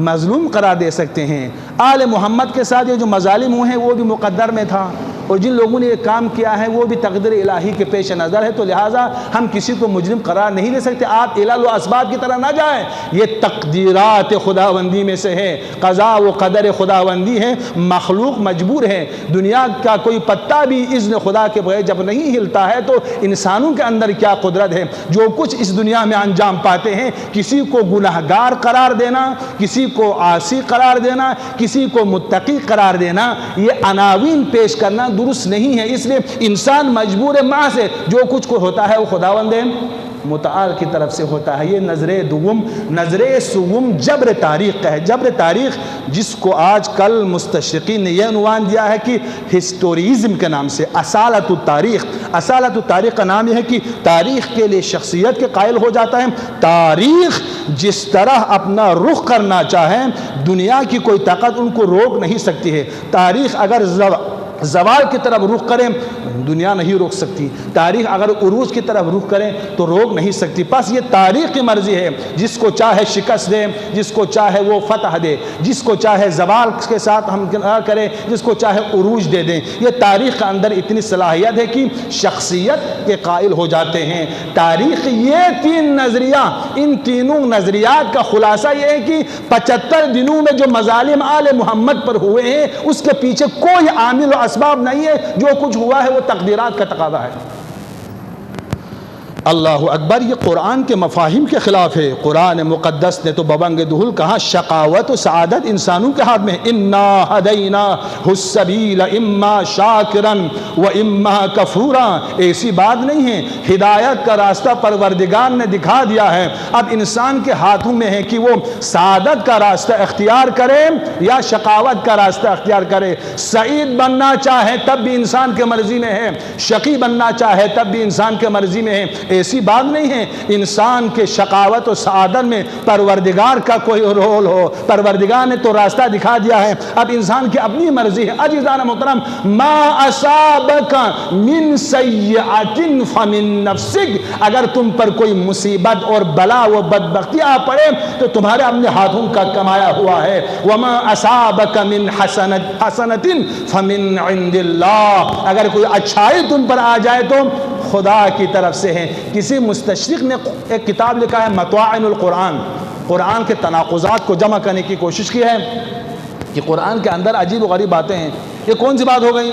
Speaker 1: مظلوم قرار دے سکتے ہیں۔ آل محمد کے ساتھ یہ جو مظالم ہوئے ہیں وہ بھی مقدر میں تھا، اور جن لوگوں نے یہ کام کیا ہے وہ بھی تقدیر الہی کے پیش نظر ہے۔ تو لہٰذا ہم کسی کو مجرم قرار نہیں دے سکتے۔ آپ علل و اسباب کی طرح نہ جائیں، یہ تقدیرات خداوندی میں سے ہے، قضاء و قدر خداوندی ہے، مخلوق مجبور ہے۔ دنیا کا کوئی پتا بھی اذن خدا کے بغیر جب نہیں ہلتا ہے تو انسانوں کے اندر کیا قدرت ہے۔ جو کچھ اس دنیا میں انجام پاتے ہیں، کسی کو گناہگار قرار دینا، کسی کو عاصی قرار دینا، کسی کو متقی قرار دینا، یہ عناوین پیش کرنا درست نہیں ہے۔ اس لیے انسان مجبور ہے، محض ہے، جو کچھ کو ہوتا ہے وہ خداوند متعال کی طرف سے ہوتا ہے۔ یہ نظر دوم۔ نظر سوم جبر تاریخ کا ہے۔ جبر تاریخ جس کو آج کل مستشرقین نے یہ عنوان دیا ہے کہ ہسٹوریزم کے نام سے، اصالت التاریخ۔ اصالت التاریخ کا نام یہ ہے کہ تاریخ کے لیے شخصیت کے قائل ہو جاتا ہے۔ تاریخ جس طرح اپنا رخ کرنا چاہیں، دنیا کی کوئی طاقت ان کو روک نہیں سکتی ہے۔ تاریخ اگر زوال کی طرف رخ کریں دنیا نہیں روک سکتی، تاریخ اگر عروج کی طرف رخ کریں تو روک نہیں سکتی۔ بس یہ تاریخ کی مرضی ہے، جس کو چاہے شکست دے، جس کو چاہے وہ فتح دے، جس کو چاہے زوال کے ساتھ ہم کریں، جس کو چاہے عروج دے دیں۔ یہ تاریخ کے اندر اتنی صلاحیت ہے کہ شخصیت کے قائل ہو جاتے ہیں۔ تاریخ یہ تین نظریہ، ان تینوں نظریات کا خلاصہ یہ ہے کہ 75 دنوں میں جو مظالم آل محمد پر ہوئے ہیں اس کے پیچھے کوئی عامل و اسباب نہیں ہے، جو کچھ ہوا ہے وہ تقدیرات کا تقاضا ہے۔ اللہ اکبر۔ یہ قرآن کے مفاہیم کے خلاف ہے۔ قرآن مقدس نے تو ببنگ دہل کہا شقاوت و سعادت انسانوں کے ہاتھ میں ہے۔ انا ہدیناہ السبیل اما شاکرا و اما کفورا۔ ایسی بات نہیں ہے، ہدایت کا راستہ پروردگار نے دکھا دیا ہے، اب انسان کے ہاتھوں میں ہے کہ وہ سعادت کا راستہ اختیار کرے یا شقاوت کا راستہ اختیار کرے۔ سعید بننا چاہے تب بھی انسان کے مرضی میں ہے، شقی بننا چاہے تب بھی انسان کے مرضی میں ہے۔ ایسی بات نہیں ہے انسان کے شقاوت و سعادت میں پروردگار کا کوئی رول ہو، پروردگار نے تو راستہ دکھا دیا ہے، اب انسان کی اپنی مرضی ہے۔ عزیزان محترم، ما اصابک من سیئۃ فمن نفسک، اگر تم پر کوئی مصیبت اور بلا و بدبختی آ پڑے تو تمہارے اپنے ہاتھوں کا کمایا ہوا ہے۔ وما اصابک من حسنۃ فمن عند اللہ، اگر کوئی اچھائی تم پر آ جائے تو خدا کی طرف سے ہے۔ کسی مستشرق نے ایک کتاب لکھا ہے مطاعن القرآن، قرآن کے تناقضات کو جمع کرنے کی کوشش کی ہے کہ قرآن کے اندر عجیب و غریب باتیں ہیں۔ یہ کون سی بات ہو گئی؟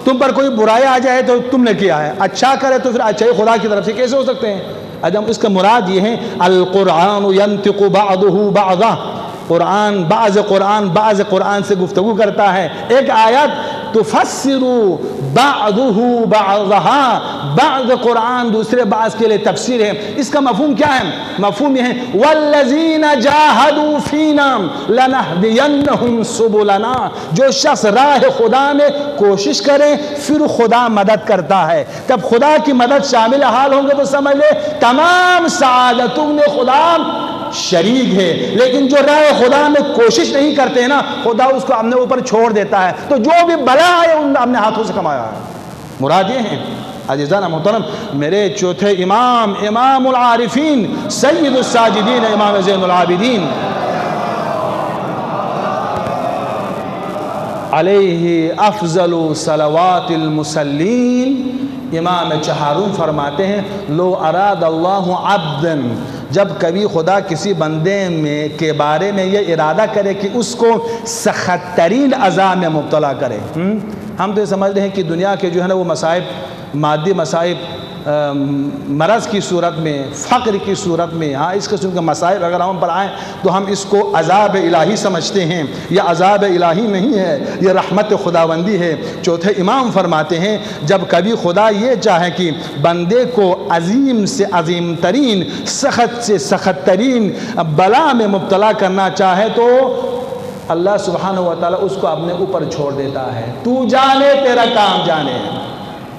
Speaker 1: تم پر کوئی برائی آ جائے تو تم نے کیا ہے، اچھا کرے تو پھر اچھائی خدا کی طرف سے کیسے ہو سکتے ہیں؟ ادم اس کا مراد یہ ہے القرآن ینطق بعضہ بعضا، قرآن بعض قرآن سے گفتگو کرتا ہے۔ ایک آیت تفسر بعضه بعضها، بعض قرآن دوسرے بعض کے لیے تفسیر ہے۔ اس کا مفہوم کیا ہے؟ مفہوم یہ ہے والذین جاہدوا فینا لنہدینہم سبلنا، جو شخص راہ خدا میں کوشش کرے پھر خدا مدد کرتا ہے۔ جب خدا کی مدد شامل حال ہوں گے تو سمجھ لے تمام سعادتوں میں خدا شریک ہے۔ لیکن جو راہ خدا میں کوشش نہیں کرتے نا، خدا اس کو اپنے اوپر چھوڑ دیتا ہے۔ تو جو بھی بلا ہے ان اپنے ہاتھوں سے کمایا ہے۔ مراد یہ ہے عزیزان محترم، میرے چوتھے امام، امام العارفین، سید الساجدین، امام زین العابدین علیہ افضل صلوات المصلین، امام چہارم فرماتے ہیں لو اراد اللہ عبدا، جب کبھی خدا کسی بندے میں کے بارے میں یہ ارادہ کرے کہ اس کو سخت ترین عذاب میں مبتلا کرے۔ ہم تو یہ سمجھ رہے ہیں کہ دنیا کے جو ہے نا وہ مصائب، مادی مصائب، مرض کی صورت میں، فقر کی صورت میں، ہاں اس قسم کے مسائل اگر ہم پر آئیں تو ہم اس کو عذاب الہی سمجھتے ہیں۔ یہ عذاب الہی نہیں ہے، یہ رحمت خداوندی ہے۔ چوتھے امام فرماتے ہیں جب کبھی خدا یہ چاہے کہ بندے کو عظیم سے عظیم ترین، سخت سے سخت ترین بلا میں مبتلا کرنا چاہے تو اللہ سبحانہ و تعالیٰ اس کو اپنے اوپر چھوڑ دیتا ہے۔ تو جانے تیرا کام جانے۔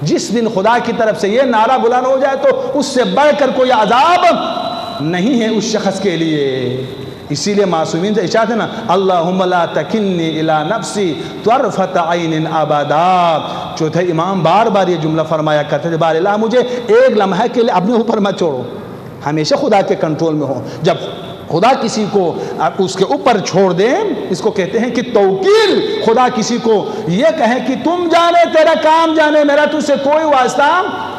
Speaker 1: جس دن خدا کی طرف سے یہ نعرہ بلند ہو جائے تو اس سے بڑھ کر کوئی عذاب نہیں ہے اس شخص کے لیے۔ اسی لیے معصومین سے ارشاد ہے نا اللہم لا تکلنی الی نفسی طرفۃ عین ابدا۔ چوتھے امام بار بار یہ جملہ فرمایا کرتے تھے بار الہ مجھے ایک لمحہ کے لیے اپنے اوپر مت چھوڑو، ہمیشہ خدا کے کنٹرول میں ہو۔ جب خدا کسی کو اس کے اوپر چھوڑ دے، اس کو کہتے ہیں کہ توکیل۔ خدا کسی کو یہ کہے کہ تم جانے تیرا کام جانے، میرا تجھ سے کوئی واسطہ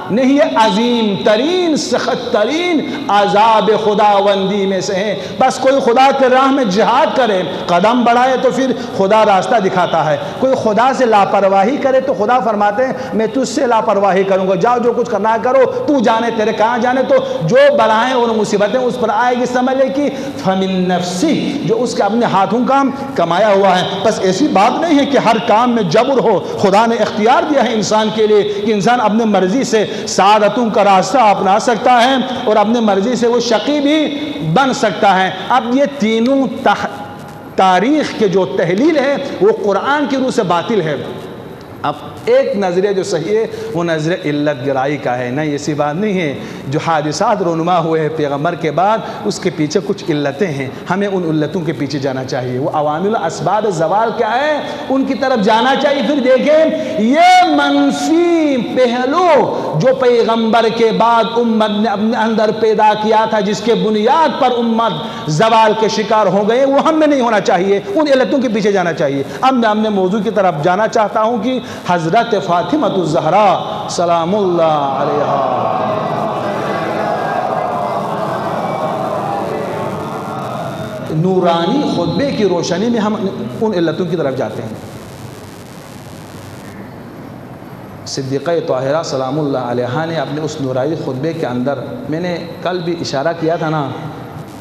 Speaker 1: نہیں ہے، عظیم ترین سخت ترین عذاب خداوندی میں سے ہے۔ بس کوئی خدا کے راہ میں جہاد کرے، قدم بڑھائے تو پھر خدا راستہ دکھاتا ہے۔ کوئی خدا سے لاپرواہی کرے تو خدا فرماتے ہیں میں تجھ سے لاپرواہی کروں گا، جاؤ جو کچھ کرنا ہے کرو، تو جانے تیرے کہاں جانے۔ تو جو بلائیں اور مصیبتیں اس پر آئے گی سمجھ لے کہ فمن نفسی، جو اس کے اپنے ہاتھوں کا کمایا ہوا ہے۔ بس ایسی بات نہیں ہے کہ ہر کام میں جبر ہو، خدا نے اختیار دیا ہے انسان کے لیے کہ انسان اپنے مرضی سے سعادتوں کا راستہ اپنا سکتا ہے اور اپنے مرضی سے وہ شقی بھی بن سکتا ہے۔ اب یہ تینوں تاریخ کے جو تحلیل ہے وہ قرآن کی روح سے باطل ہے۔ اب ایک نظریہ جو صحیح ہے وہ نظریہ علت گرائی کا ہے۔ نہیں ایسی بات نہیں ہے، جو حادثات رونما ہوئے ہیں پیغمبر کے بعد اس کے پیچھے کچھ علتیں ہیں، ہمیں ان علتوں کے پیچھے جانا چاہیے۔ وہ عوامل اسباب زوال کیا ہے ان کی طرف جانا چاہیے۔ پھر دیکھیں یہ منفی پہلو جو پیغمبر کے بعد امت نے اپنے اندر پیدا کیا تھا، جس کے بنیاد پر امت زوال کے شکار ہو گئے، وہ ہم میں نہیں ہونا چاہیے، ان علتوں کے پیچھے جانا چاہیے۔ اب میں اپنے موضوع کی طرف جانا چاہتا ہوں کہ حضرت فاطمہ الزہرا سلام اللہ علیہا نورانی خطبے کی روشنی میں ہم ان علتوں کی طرف جاتے ہیں۔ صدیقہ طاہرہ سلام اللہ علیہا نے اپنے اس نورانی خطبے کے اندر، میں نے کل بھی اشارہ کیا تھا نا،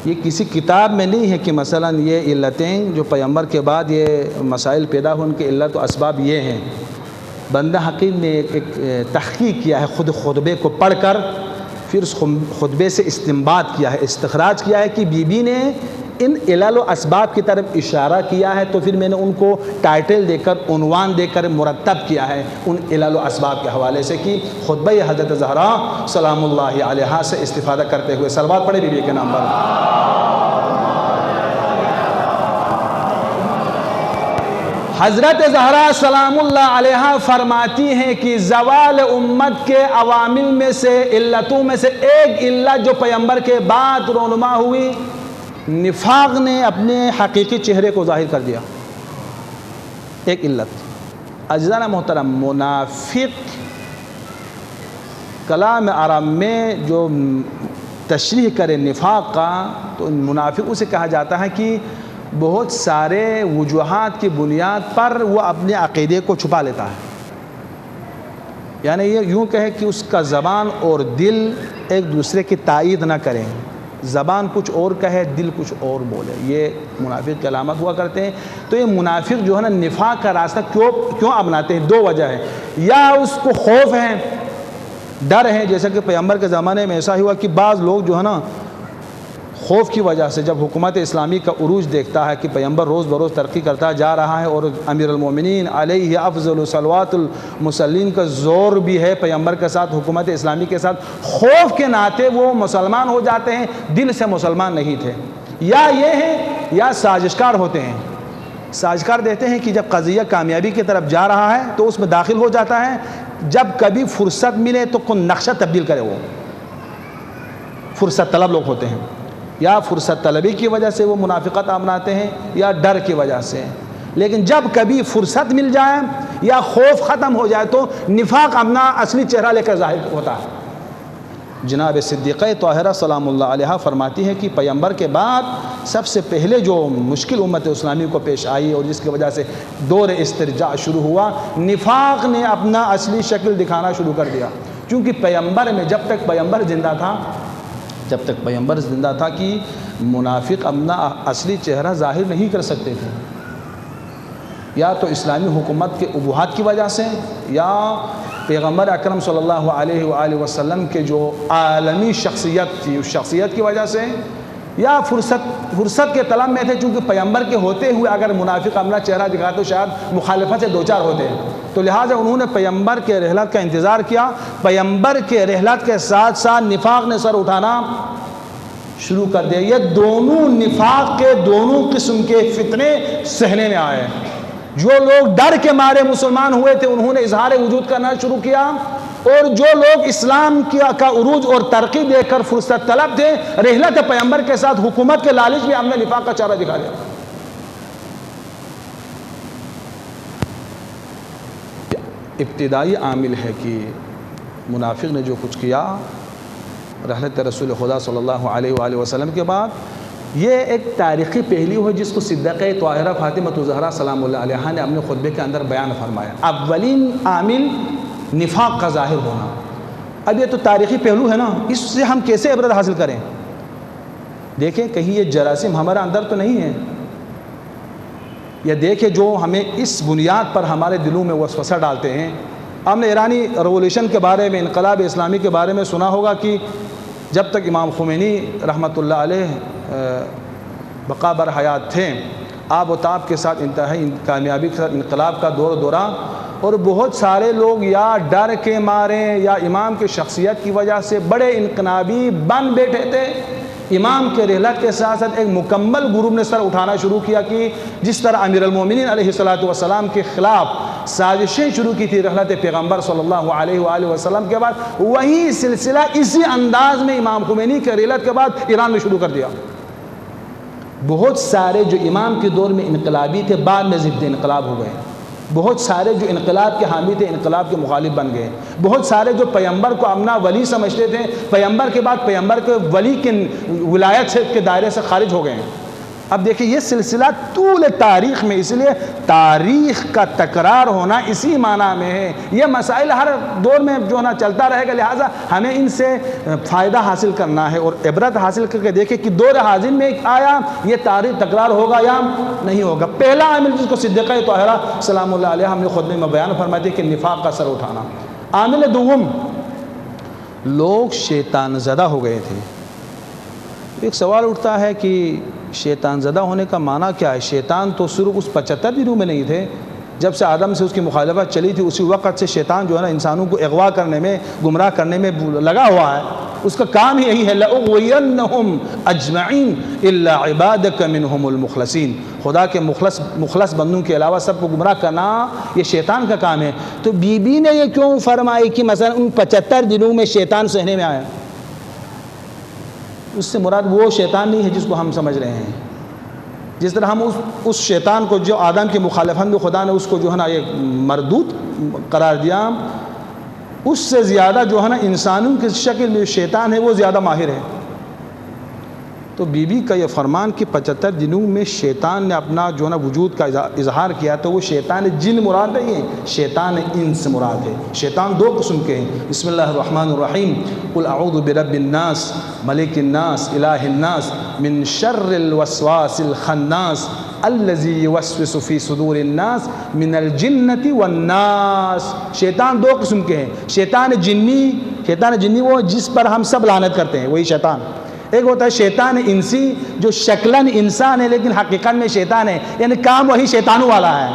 Speaker 1: یہ کسی کتاب میں نہیں ہے کہ مثلا یہ علتیں جو پیغمبر کے بعد یہ مسائل پیدا ہوئے ان کے علت و اسباب یہ ہیں۔ بندہ حقیق نے ایک تحقیق کیا ہے خود خطبے کو پڑھ کر، پھر اس خطبے سے استنباط کیا ہے، استخراج کیا ہے کہ بی بی نے ان علل و اسباب کی طرف اشارہ کیا ہے، تو پھر میں نے ان کو ٹائٹل دے کر عنوان دے کر مرتب کیا ہے ان علل و اسباب کے حوالے سے کہ خطبہ حضرت زہرا سلام اللہ علیہا سے استفادہ کرتے ہوئے صلوات پڑھے بی بی کے نام پر۔ حضرت زہرا سلام اللہ علیہا فرماتی ہیں کہ زوال امت کے عوامل میں سے، علتوں میں سے ایک علت جو پیغمبر کے بعد رونما ہوئی، نفاق نے اپنے حقیقی چہرے کو ظاہر کر دیا۔ ایک علت عزیزان محترم، منافق کلام عرب میں جو تشریح کرے نفاق کا تو منافق اسے کہا جاتا ہے کہ بہت سارے وجوہات کی بنیاد پر وہ اپنے عقیدے کو چھپا لیتا ہے، یعنی یہ یوں کہے کہ اس کا زبان اور دل ایک دوسرے کی تائید نہ کریں، زبان کچھ اور کہے دل کچھ اور بولے، یہ منافق کی علامت ہوا کرتے ہیں۔ تو یہ منافق جو ہے نا نفاق کا راستہ کیوں اپناتے ہیں؟ دو وجہ ہے، یا اس کو خوف ہے، ڈر ہے، جیسا کہ پیغمبر کے زمانے میں ایسا ہی ہوا کہ بعض لوگ جو ہے نا خوف کی وجہ سے جب حکومت اسلامی کا عروج دیکھتا ہے کہ پیغمبر روز بروز ترقی کرتا جا رہا ہے اور امیر المومنین علیہ افضل صلوات المسلین کا زور بھی ہے پیغمبر کے ساتھ، حکومت اسلامی کے ساتھ، خوف کے ناطے وہ مسلمان ہو جاتے ہیں، دل سے مسلمان نہیں تھے۔ یا یہ ہے یا سازشکار ہوتے ہیں، سازشکار دیتے ہیں کہ جب قضیہ کامیابی کی طرف جا رہا ہے تو اس میں داخل ہو جاتا ہے، جب کبھی فرصت ملے تو کوئی نقشہ تبدیل کرے، وہ فرصت طلب لوگ ہوتے ہیں، یا فرصت طلبی کی وجہ سے وہ منافقت اپناتے ہیں یا ڈر کی وجہ سے۔ لیکن جب کبھی فرصت مل جائے یا خوف ختم ہو جائے تو نفاق اپنا اصلی چہرہ لے کر ظاہر ہوتا ہے۔ جناب صدیقہ طاہرہ سلام اللہ علیہ فرماتی ہے کہ پیغمبر کے بعد سب سے پہلے جو مشکل امت اسلامی کو پیش آئی اور جس کی وجہ سے دور استرجاع شروع ہوا، نفاق نے اپنا اصلی شکل دکھانا شروع کر دیا۔ کیونکہ پیغمبر میں جب تک پیغمبر زندہ تھا کہ منافق اپنا اصلی چہرہ ظاہر نہیں کر سکتے تھے، یا تو اسلامی حکومت کے ابہات کی وجہ سے، یا پیغمبر اکرم صلی اللہ علیہ وآلہ وسلم کے جو عالمی شخصیت تھی اس شخصیت کی وجہ سے، یا فرصت کے طلب میں تھے، چونکہ پیغمبر کے ہوتے ہوئے اگر منافق اپنا چہرہ دکھاتے تو شاید مخالفت سے دوچار ہوتے ہیں، تو لہٰذا انہوں نے پیغمبر کے رحلت کا انتظار کیا۔ پیغمبر کے رحلت کے ساتھ ساتھ نفاق نے سر اٹھانا شروع کر دیا۔ یہ دونوں نفاق کے دونوں قسم کے فتنے سہنے میں آئے۔ جو لوگ ڈر کے مارے مسلمان ہوئے تھے انہوں نے اظہار وجود کرنا شروع کیا، اور جو لوگ اسلام کا عروج اور ترقی دیکھ کر فرصت طلب تھے، رحلت پیغمبر کے ساتھ حکومت کے لالچ میں ہم نے نفاق کا چہرہ دکھا دیا۔ ابتدائی عامل ہے کہ منافق نے جو کچھ کیا رحلت رسول خدا صلی اللہ علیہ وآلہ وسلم کے بعد، یہ ایک تاریخی پہلو ہے جس کو صدیقہ طاہرہ فاطمہ الزہرا سلام اللہ علیہا نے اپنے خطبے کے اندر بیان فرمایا۔ اولین عامل نفاق کا ظاہر ہونا۔ اب یہ تو تاریخی پہلو ہے نا، اس سے ہم کیسے عبرت حاصل کریں؟ دیکھیں کہیں یہ جراثیم ہمارے اندر تو نہیں ہے، یا دیکھیں جو ہمیں اس بنیاد پر ہمارے دلوں میں وسوسہ ڈالتے ہیں۔ ہم نے ایرانی ریولوشن کے بارے میں، انقلاب اسلامی کے بارے میں سنا ہوگا کہ جب تک امام خمینی رحمۃ اللہ علیہ بقا بر حیات تھے، آب و تاب کے ساتھ انتہائی کامیابی کے ساتھ انقلاب کا دورہ، اور بہت سارے لوگ یا ڈر کے مارے یا امام کی شخصیت کی وجہ سے بڑے انقلابی بن بیٹھے تھے۔ امام کے رحلت کے ساتھ ساتھ ایک مکمل گروپ نے سر اٹھانا شروع کیا کہ جس طرح امیر المومنین علیہ السلام کے خلاف سازشیں شروع کی تھی رحلت پیغمبر صلی اللہ علیہ وآلہ وسلم کے بعد، وہی سلسلہ اسی انداز میں امام خمینی کے رحلت کے بعد ایران میں شروع کر دیا۔ بہت سارے جو امام کے دور میں انقلابی تھے بعد میں ضد انقلاب ہو گئے، بہت سارے جو انقلاب کے حامی تھے انقلاب کے مخالف بن گئے، بہت سارے جو پیغمبر کو اپنا ولی سمجھتے تھے پیغمبر کے بعد پیغمبر کے ولی کے ولایت سے کے دائرے سے خارج ہو گئے۔ اب دیکھیں یہ سلسلہ طول تاریخ میں، اس لیے تاریخ کا تکرار ہونا اسی معنی میں ہے۔ یہ مسائل ہر دور میں جو ہے نا چلتا رہے گا، لہٰذا ہمیں ان سے فائدہ حاصل کرنا ہے اور عبرت حاصل کر کے دیکھیں کہ دور حاضر میں آیا یہ تاریخ تکرار ہوگا یا نہیں ہوگا۔ پہلا عامل جس کو صدیقہ طاہرہ سلام اللہ علیہ ہم نے خطبے میں بیان فرمایا کہ نفاق کا سر اٹھانا۔ عامل دوم، لوگ شیطان زدہ ہو گئے تھے۔ ایک سوال اٹھتا ہے کہ شیطان زدہ ہونے کا معنی کیا ہے؟ شیطان تو صرف اس 75 دنوں میں نہیں تھے، جب سے آدم سے اس کی مخالفت چلی تھی اسی وقت سے شیطان جو ہے نا انسانوں کو اغوا کرنے میں، گمراہ کرنے میں لگا ہوا ہے۔ اس کا کام ہی یہی ہے، لَأُغْوِيَنَّهُمْ أَجْمَعِينَ إِلَّا عِبَادَكَ مِنْهُمُ الْمُخْلَصِينَ۔ خدا کے مخلص بندوں کے علاوہ سب کو گمراہ کرنا یہ شیطان کا کام ہے۔ تو بی بی نے یہ کیوں فرمائی کہ مثلا ان 75 دنوں میں شیطان سہنے میں آیا؟ اس سے مراد وہ شیطان نہیں ہے جس کو ہم سمجھ رہے ہیں۔ جس طرح ہم اس شیطان کو جو آدم کی مخالفت میں خدا نے اس کو جو ہے نا یہ مردود قرار دیا، اس سے زیادہ جو ہے نا انسانوں کی شکل میں شیطان ہے وہ زیادہ ماہر ہے۔ تو بی بی کا یہ فرمان کہ 75 دنوں میں شیطان نے اپنا جو ہے نا وجود کا اظہار کیا، تو وہ شیطان جن مراد نہیں ہے، شیطان انس مراد ہے۔ شیطان دو قسم کے ہیں۔ بسم اللہ الرحمن الرحیم، قل اعوذ برب الناس ملک الناس الہ الناس من شر الوسواس الخناس الذی یوسوس فی صدور الناس من الجنۃ والناس۔ شیطان دو قسم کے ہیں، شیطان جنی وہ جس پر ہم سب لعنت کرتے ہیں، وہی شیطان۔ ایک ہوتا ہے شیطان انسی جو شکلاً انسان ہے لیکن حقیقت میں شیطان ہے، یعنی کام وہی شیطانوں والا ہے،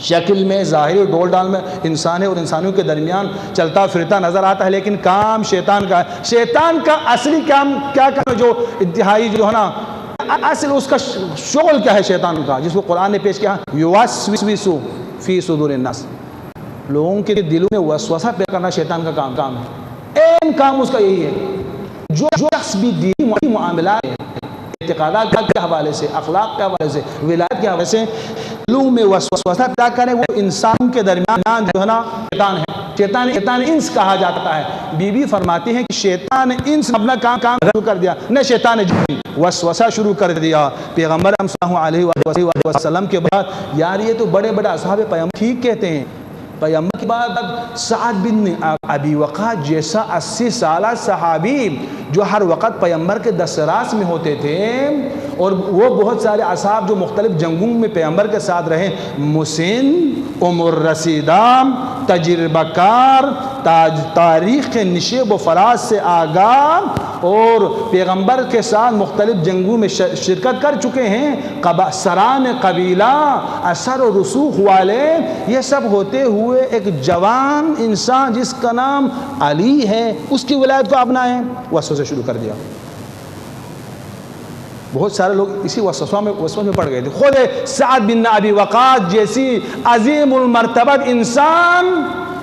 Speaker 1: شکل میں ظاہری ڈول ڈال میں انسان ہے اور انسانوں کے درمیان چلتا پھرتا نظر آتا ہے، لیکن کام شیطان کا ہے۔ شیطان کا اصلی کام کیا جو انتہائی جو ہے نا اصل اس کا شغل کیا ہے شیطان کا، جس کو قرآن نے پیش کیا، یوسوس فی صدور الناس، لوگوں کے دلوں میں وسوسہ پیدا کرنا شیطان کا کام ہے، اہم کام اس کا یہی ہے۔ جو شخص بھی دینی معاملات اعتقادات کے حوالے سے، اخلاق کے حوالے سے، ولایت کے حوالے سے دلوں میں وسوسہ پیدا کرے، وہ انسان کے درمیان جو ہے نا شیطان ہے، شیطان انس کہا جاتا ہے۔ بی بی فرماتی ہیں کہ شیطان انس اپنا کام شروع کر دیا، نہ شیطان جن وسوسہ شروع کر دیا۔ پیغمبر صلی اللہ علیہ وسلم کے بعد یار یہ تو بڑے اصحاب پیغمبر ٹھیک کہتے ہیں، پیغمبر کے بعد سعد بن ابی وقاص جیسا 80 سالہ صحابی جو ہر وقت پیغمبر کے دستراس میں ہوتے تھے، اور وہ بہت سارے اصحاب جو مختلف جنگوں میں پیغمبر کے ساتھ رہے، مسن، عمر رسیدہ، تجربہ کار، تاریخ نشیب و فراز سے آگاہ، اور پیغمبر کے ساتھ مختلف جنگوں میں شرکت کر چکے ہیں، سران قبیلہ، اثر و رسوخ والے، یہ سب ہوتے ہوئے ایک جوان انسان جس کا نام علی ہے، اس کی ولایت کو اپنائیں، وسوسے شروع کر دیا۔ بہت سارے لوگ اسی وسوسے میں پڑ گئے تھے۔ خود سعد بن ابی وقاص جیسی عظیم المرتبت انسان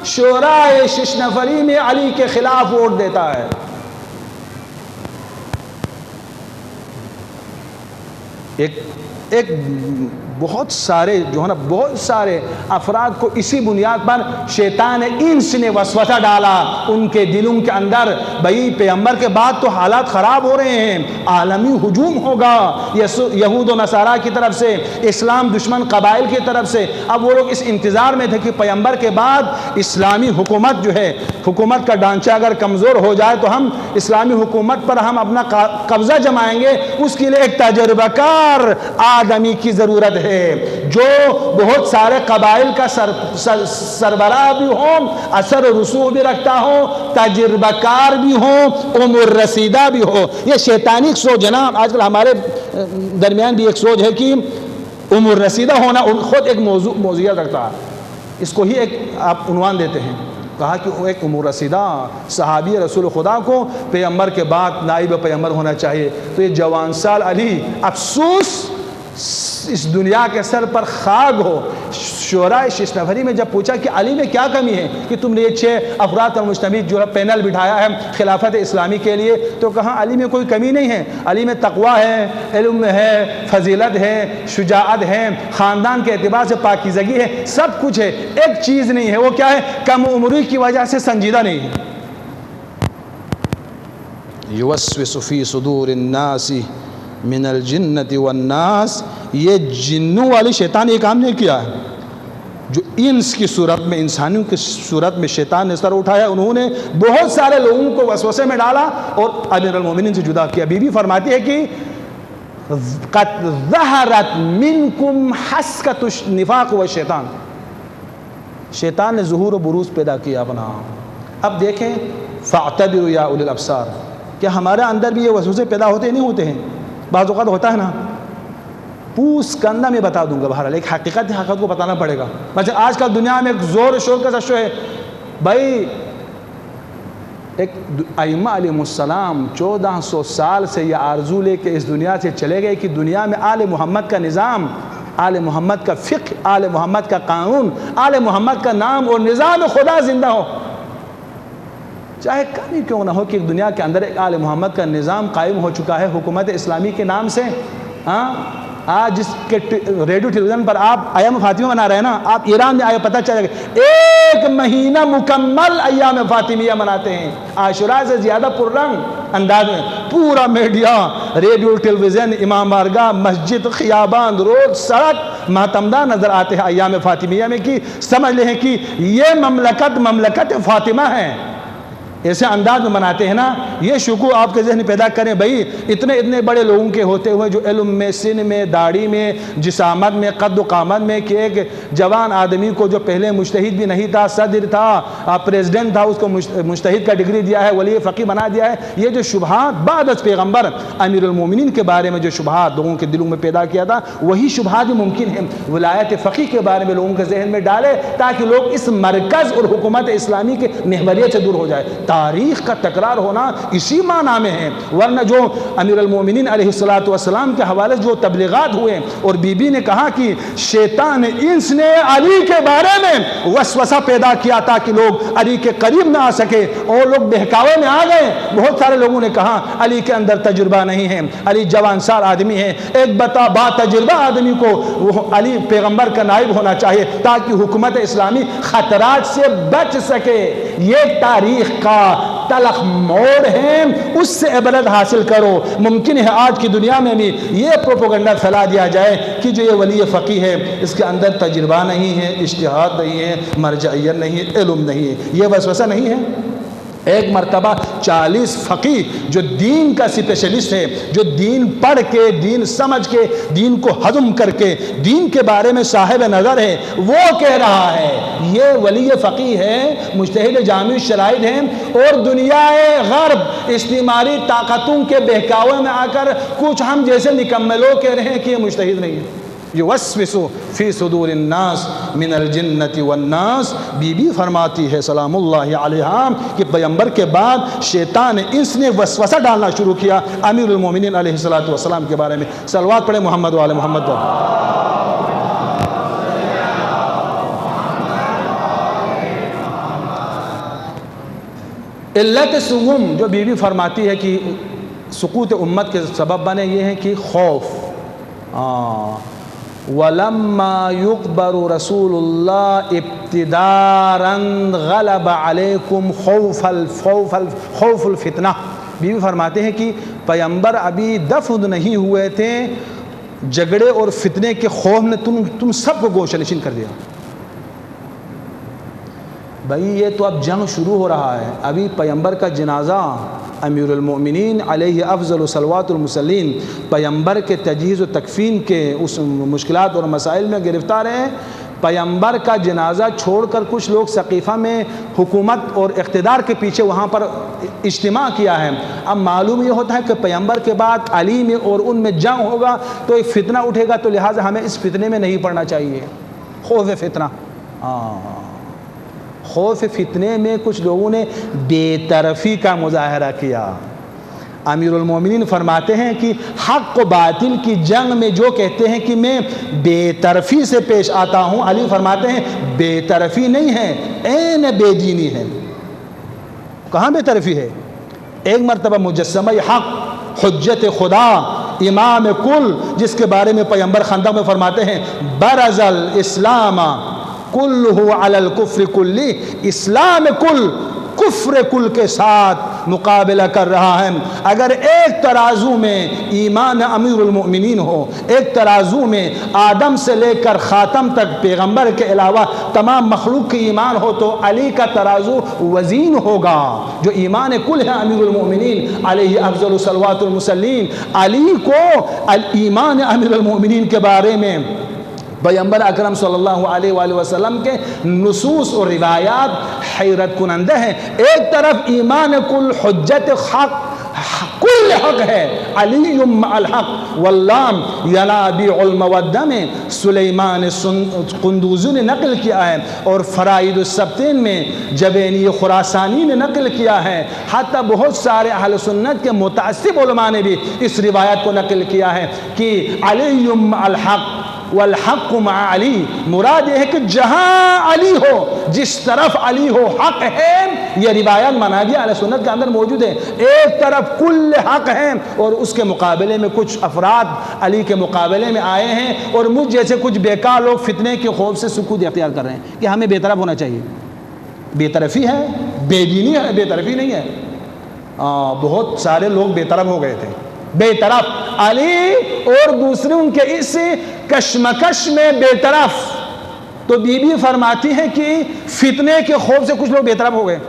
Speaker 1: شورائے 6 نفری میں علی کے خلاف ووٹ دیتا ہے۔ ایک بہت سارے جو ہے نا بہت سارے افراد کو اسی بنیاد پر شیطان انس نے وسوسہ ڈالا ان کے دلوں کے اندر، بھائی پیغمبر کے بعد تو حالات خراب ہو رہے ہیں، عالمی ہجوم ہوگا یہود و نصارہ کی طرف سے، اسلام دشمن قبائل کی طرف سے۔ اب وہ لوگ اس انتظار میں تھے کہ پیغمبر کے بعد اسلامی حکومت جو ہے، حکومت کا ڈھانچہ اگر کمزور ہو جائے تو ہم اسلامی حکومت پر ہم اپنا قبضہ جمائیں گے، اس کے لیے ایک تجربہ کار آدمی کی ضرورت ہے جو بہت سارے قبائل کا سربراہ بھی ہو، اثر و رسوخ بھی رکھتا ہو، تجربہ کار بھی ہو، عمر رسیدہ بھی ہو۔ یہ شیطانی سوچ ہے نا، آج کل ہمارے درمیان بھی ایک سوچ ہے کہ عمر رسیدہ ہونا خود ایک موضوعیت رکھتا ہے، اس کو ہی ایک آپ عنوان دیتے ہیں۔ کہا کہ وہ ایک عمر رسیدہ صحابی رسول خدا کو پیغمبر کے بعد نائب پیغمبر ہونا چاہیے، تو یہ جوان سال علی افسوس اس دنیا کے سر پر خاک ہو۔ شورائے 6 نفری میں جب پوچھا کہ علی میں کیا کمی ہے کہ تم نے یہ 6 افراد پر مشتمل جو ہے پینل بٹھایا ہے خلافت اسلامی کے لیے، تو کہا علی میں کوئی کمی نہیں ہے، علی میں تقوی ہے، علم ہے، فضیلت ہے، شجاعت ہے، خاندان کے اعتبار سے پاکیزگی ہے، سب کچھ ہے، ایک چیز نہیں ہے، وہ کیا ہے؟ کم عمری کی وجہ سے سنجیدہ نہیں ہے۔ یوسوس فی صدور الناس من الجنۃ والناس، یہ جنوں والی شیطان یہ کام نہیں کیا ہے، جو انس کی صورت میں، انسانیوں کی صورت میں شیطان نے سر اٹھایا، انہوں نے بہت سارے لوگوں کو وسوسے میں ڈالا اور امیر المومنین سے جدا کیا۔ بی بی فرماتی ہے کہ قد ظہرت منکم حسکۃ النفاق والشیطان، شیطان نے ظہور و بروز پیدا کیا اپنا۔ اب دیکھیں فاعتبروا یا اولی الابصار، کیا ہمارے اندر بھی یہ وسوسے پیدا ہوتے نہیں ہوتے ہیں؟ بعض اوقات ہوتا ہے نا، پوس کندہ میں بتا دوں گا، بہرحال ایک حقیقت کو بتانا پڑے گا۔ مثلا آج کل دنیا میں ایک زور و شور کا شو ہے، بھائی ایک ائمہ علیہ السلام 1400 سال سے یہ آرزو لے کے اس دنیا سے چلے گئے کہ دنیا میں آل محمد کا نظام، آل محمد کا فقہ، آل محمد کا قانون، آل محمد کا نام اور نظام خدا زندہ ہو، چاہے کمی کیوں نہ ہو کہ دنیا کے اندر ایک آل محمد کا نظام قائم ہو چکا ہے حکومت اسلامی کے نام سے۔ آج جس کے ریڈیو ٹیلی ویژن پر آپ ایام فاطمہ بنا رہے ہیں نا، آپ ایران میں آئے پتہ چلے گا 1 مہینہ مکمل ایام فاطمیہ مناتے ہیں، عاشوراء سے زیادہ پررنگ انداز میں پورا میڈیا، ریڈیو، ٹیلی ویژن، امام بارگاہ، مسجد، خیابان، روڈ، سڑک ماتمدار نظر آتے ہیں ایام فاطمیہ میں، کہ سمجھ لیں کہ یہ مملکت فاطمہ ہے، ایسے انداز میں مناتے ہیں نا۔ یہ شکوہ آپ کے ذہن پیدا کریں، بھائی اتنے بڑے لوگوں کے ہوتے ہوئے جو علم میں، سن میں، داڑھی میں، جسامت میں، قد و قامت میں، کہ ایک جوان آدمی کو جو پہلے مجتہد بھی نہیں تھا، صدر تھا، پریزیڈنٹ تھا، اس کو مجتہد کا ڈگری دیا ہے، ولی فقیہ بنا دیا ہے۔ یہ جو شبہات بعد از پیغمبر امیر المومنین کے بارے میں جو شبہات لوگوں کے دلوں میں پیدا کیا تھا، وہی شبہات بھی ممکن ہے ولایت فقیہ کے بارے میں لوگوں کے ذہن میں ڈالے، تاکہ لوگ اس مرکز اور حکومت اسلامی کے محوریت سے دور ہو جائے۔ تاریخ کا تکرار ہونا اسی معنی میں ہے، ورنہ جو امیر المومنین علیہ السلام کے حوالے سے جو تبلیغات ہوئے اور بی بی نے کہا کہ شیطان انس نے علی کے بارے میں وسوسہ پیدا کیا تاکہ لوگ علی کے قریب نہ آ سکے، اور لوگ بہکاوے میں آ گئے۔ بہت سارے لوگوں نے کہا علی کے اندر تجربہ نہیں ہے، علی جوان سال آدمی ہے، ایک با تجربہ آدمی کو وہ علی پیغمبر کا نائب ہونا چاہیے تاکہ حکومت اسلامی خطرات سے بچ سکے۔ یہ تاریخ کا تلخ موڑ ہے، اس سے عبرت حاصل کرو۔ ممکن ہے آج کی دنیا میں بھی یہ پروپیگنڈا پھیلا دیا جائے کہ جو یہ ولی فقیہ ہے اس کے اندر تجربہ نہیں ہے، اجتہاد نہیں ہے، مرجعیت نہیں ہے، علم نہیں ہے۔ یہ وسوسہ نہیں ہے؟ ایک مرتبہ 40 فقیہ جو دین کا اسپیشلسٹ ہے، جو دین پڑھ کے، دین سمجھ کے، دین کو ہضم کر کے، دین کے بارے میں صاحب نظر ہے، وہ کہہ رہا ہے یہ ولی فقیہ ہے، مجتہد جامع الشرائط ہیں، اور دنیا غرب استعماری طاقتوں کے بہکاوے میں آ کر کچھ ہم جیسے نکملوں کہہ رہے ہیں کہ یہ مجتہد نہیں ہے۔ یوسوس فی صدور الناس من الجنت والناس، بی بی فرماتی ہے سلام اللہ علیہا کہ پیغمبر کے بعد شیطان انس نے وسوسہ ڈالنا شروع کیا امیر المومنین علیہ السلام کے بارے میں۔ صلوات پڑھیں محمد وعلی محمد۔ علت سوم جو بی بی فرماتی ہے کہ سقوط امت کے سبب بنے، یہ ہے کہ خوف۔ وَلَمَّا يُقْبَرُ رَسُولُ اللَّهِ ابْتِدَارًا غَلَبَ عَلَيْكُمْ خَوْفُ الْفِتْنَةِ۔ بی بی فرماتے ہیں کہ پیغمبر ابھی دفن نہیں ہوئے تھے، جھگڑے اور فتنے کے خوف نے تم سب کو گوشہ نشین کر دیا۔ بھائی یہ تو اب جنگ شروع ہو رہا ہے، ابھی پیغمبر کا جنازہ امیر المؤمنین علیہ افضل الصلوات المسلین پیغمبر کے تجہیز و تکفین کے اس مشکلات اور مسائل میں گرفتار ہیں۔ پیغمبر کا جنازہ چھوڑ کر کچھ لوگ سقیفہ میں حکومت اور اقتدار کے پیچھے وہاں پر اجتماع کیا ہے۔ اب معلوم یہ ہوتا ہے کہ پیغمبر کے بعد علی میں اور ان میں جنگ ہوگا تو ایک فتنہ اٹھے گا، تو لہٰذا ہمیں اس فتنے میں نہیں پڑنا چاہیے۔ خوف فتنہ، خوف فتنے میں کچھ لوگوں نے بے طرفی کا مظاہرہ کیا۔ امیر المومنین فرماتے ہیں کہ حق و باطل کی جنگ میں جو کہتے ہیں کہ میں بے طرفی سے پیش آتا ہوں، علی فرماتے ہیں بے طرفی نہیں ہے، عین بے دینی ہے۔ کہاں بے طرفی ہے؟ ایک مرتبہ مجسمہ حق، حجت خدا، امام کل، جس کے بارے میں پیغمبر خندق میں فرماتے ہیں برز الاسلام کلہ علی الکفر کلی، اسلام کل کفر کل کے ساتھ مقابلہ کر رہا ہے۔ اگر ایک ترازو میں ایمان امیر المؤمنین ہو، ایک ترازو میں آدم سے لے کر خاتم تک پیغمبر کے علاوہ تمام مخلوق کی ایمان ہو، تو علی کا ترازو وزین ہوگا، جو ایمان کل ہے امیر المؤمنین علیہ افضل الصلوات المسلین۔ علی کو ایمان امیر المؤمنین کے بارے میں پیغمبر اکرم صلی اللہ علیہ وآلہ وسلم کے نصوص اور روایات حیرت کنندہ ہیں۔ ایک طرف ایمان کل، حجت حق، کل حق ہے، علی مع الحق واللام ینابیع المودہ میں سلیمان قندوزی نے نقل کیا ہے، اور فرائد السبتین میں جبینی خراسانی نے نقل کیا ہے، حتیٰ بہت سارے اہل سنت کے متعصب علماء نے بھی اس روایت کو نقل کیا ہے کہ علی مع الحق والحق مع علی۔ مراد یہ ہے کہ جہاں علی ہو، جس طرف علی ہو حق ہے۔ یہ روایات مناجع اہل سنت کے اندر موجود ہے۔ ایک طرف کل حق ہے اور اس کے مقابلے میں کچھ افراد علی کے مقابلے میں آئے ہیں، اور مجھ جیسے کچھ بیکار لوگ فتنے کے خوف سے سکوت اختیار کر رہے ہیں کہ ہمیں بے طرف ہونا چاہیے۔ بے طرفی ہے، بے دینی ہے، بے طرفی نہیں ہے۔ بہت سارے لوگ بے طرف ہو گئے تھے، بے طرف علی اور دوسرے ان کے اس کشمکش میں بے طرف۔ تو بی بی فرماتی ہیں کہ فتنے کے خوف سے کچھ لوگ بے طرف ہو گئے۔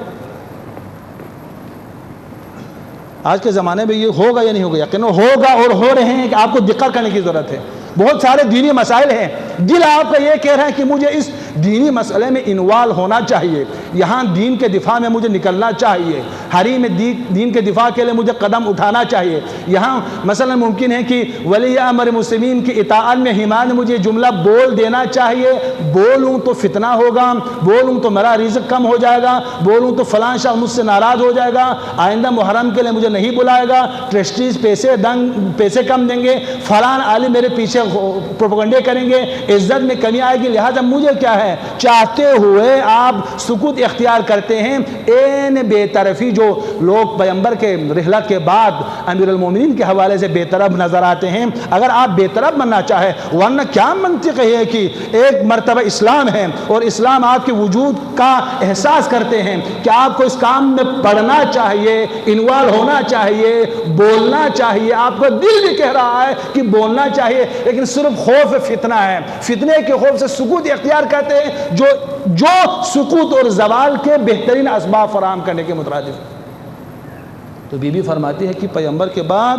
Speaker 1: آج کے زمانے میں یہ ہوگا یا نہیں ہوگا؟ یقیناً ہوگا، اور ہو رہے ہیں کہ آپ کو دقت کرنے کی ضرورت ہے۔ بہت سارے دینی مسائل ہیں، دل آپ کا یہ کہہ رہا ہے کہ مجھے اس دینی مسئلے میں انوالو ہونا چاہیے، یہاں دین کے دفاع میں مجھے نکلنا چاہیے، حریم دین کے دفاع کے لیے مجھے قدم اٹھانا چاہیے۔ یہاں مثلا ممکن ہے کہ ولی امر مسلمین کی اطاعت میں حمایت میں مجھے جملہ بول دینا چاہیے، بولوں تو فتنہ ہوگا، بولوں تو میرا رزق کم ہو جائے گا، بولوں تو فلاں شخص مجھ سے ناراض ہو جائے گا، آئندہ محرم کے لیے مجھے نہیں بلائے گا، ٹرسٹیز پیسے کم دیں گے، فلاں عالم میرے پیچھے پروپیگنڈے کریں گے، عزت میں کمی آئے گی، لہذا مجھے کیا ہے، چاہتے ہوئے آپ سکوت اختیار کرتے ہیں۔ این بے طرفی جو لوگ پیغمبر کے رحلت کے بعد امیر المومنین کے حوالے سے بے طرف نظر آتے ہیں، اگر آپ بے طرف بننا چاہے، ورنہ کیا منطق ہے کہ ایک مرتبہ اسلام ہے اور اسلام آپ کے وجود کا احساس کرتے ہیں کہ آپ کو اس کام میں پڑھنا چاہیے، انوالو ہونا چاہیے، بولنا چاہیے، آپ کا دل بھی کہہ رہا ہے کہ بولنا چاہیے، لیکن صرف خوف فتنہ ہے، فتنے کے خوف سے سکوت اختیار کرتے ہیں جو سکوت اور زوال کے بہترین اسباب فراہم کرنے کے مترادف۔ تو بی بی فرماتی ہے کہ پیغمبر کے بعد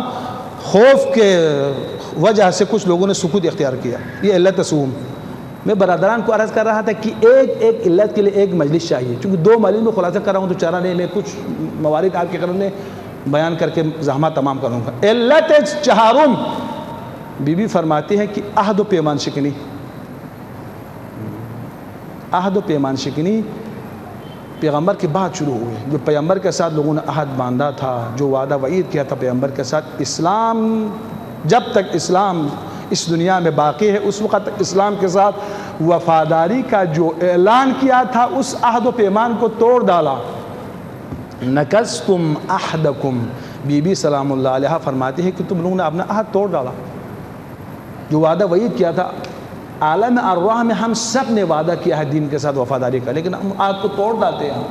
Speaker 1: خوف کے وجہ سے کچھ لوگوں نے سکوت اختیار کیا، یہ علت سوم۔ میں برادران کو عرض کر رہا تھا کہ ایک علت کے لیے ایک مجلس چاہیے، چونکہ دو مجلس میں خلاصہ کر رہا ہوں تو چارہ نہیں، میں کچھ موارد آپ کے کرنے بیان کر کے زحمت تمام کروں گا۔ علت چہارم، بی بی فرماتی ہے کہ عہد و پیمان شکنی، عہد و پیمان شکنی پیغمبر کے بعد شروع ہوئے۔ جو پیغمبر کے ساتھ لوگوں نے عہد باندھا تھا، جو وعدہ وعید کیا تھا پیغمبر کے ساتھ، اسلام جب تک اسلام اس دنیا میں باقی ہے اس وقت تک اسلام کے ساتھ وفاداری کا جو اعلان کیا تھا اس عہد و پیمان کو توڑ ڈالا۔ نَكَسْتُمْ عَهْدَكُمْ، بی بی سلام اللہ علیہ فرماتی ہے کہ تم لوگوں نے اپنا عہد توڑ ڈالا، جو وعدہ وعید کیا تھا۔ عالم ارواح میں ہم سب نے وعدہ کیا ہے دین کے ساتھ وفاداری کا، لیکن ہم عہد کو توڑ ڈالتے ہیں۔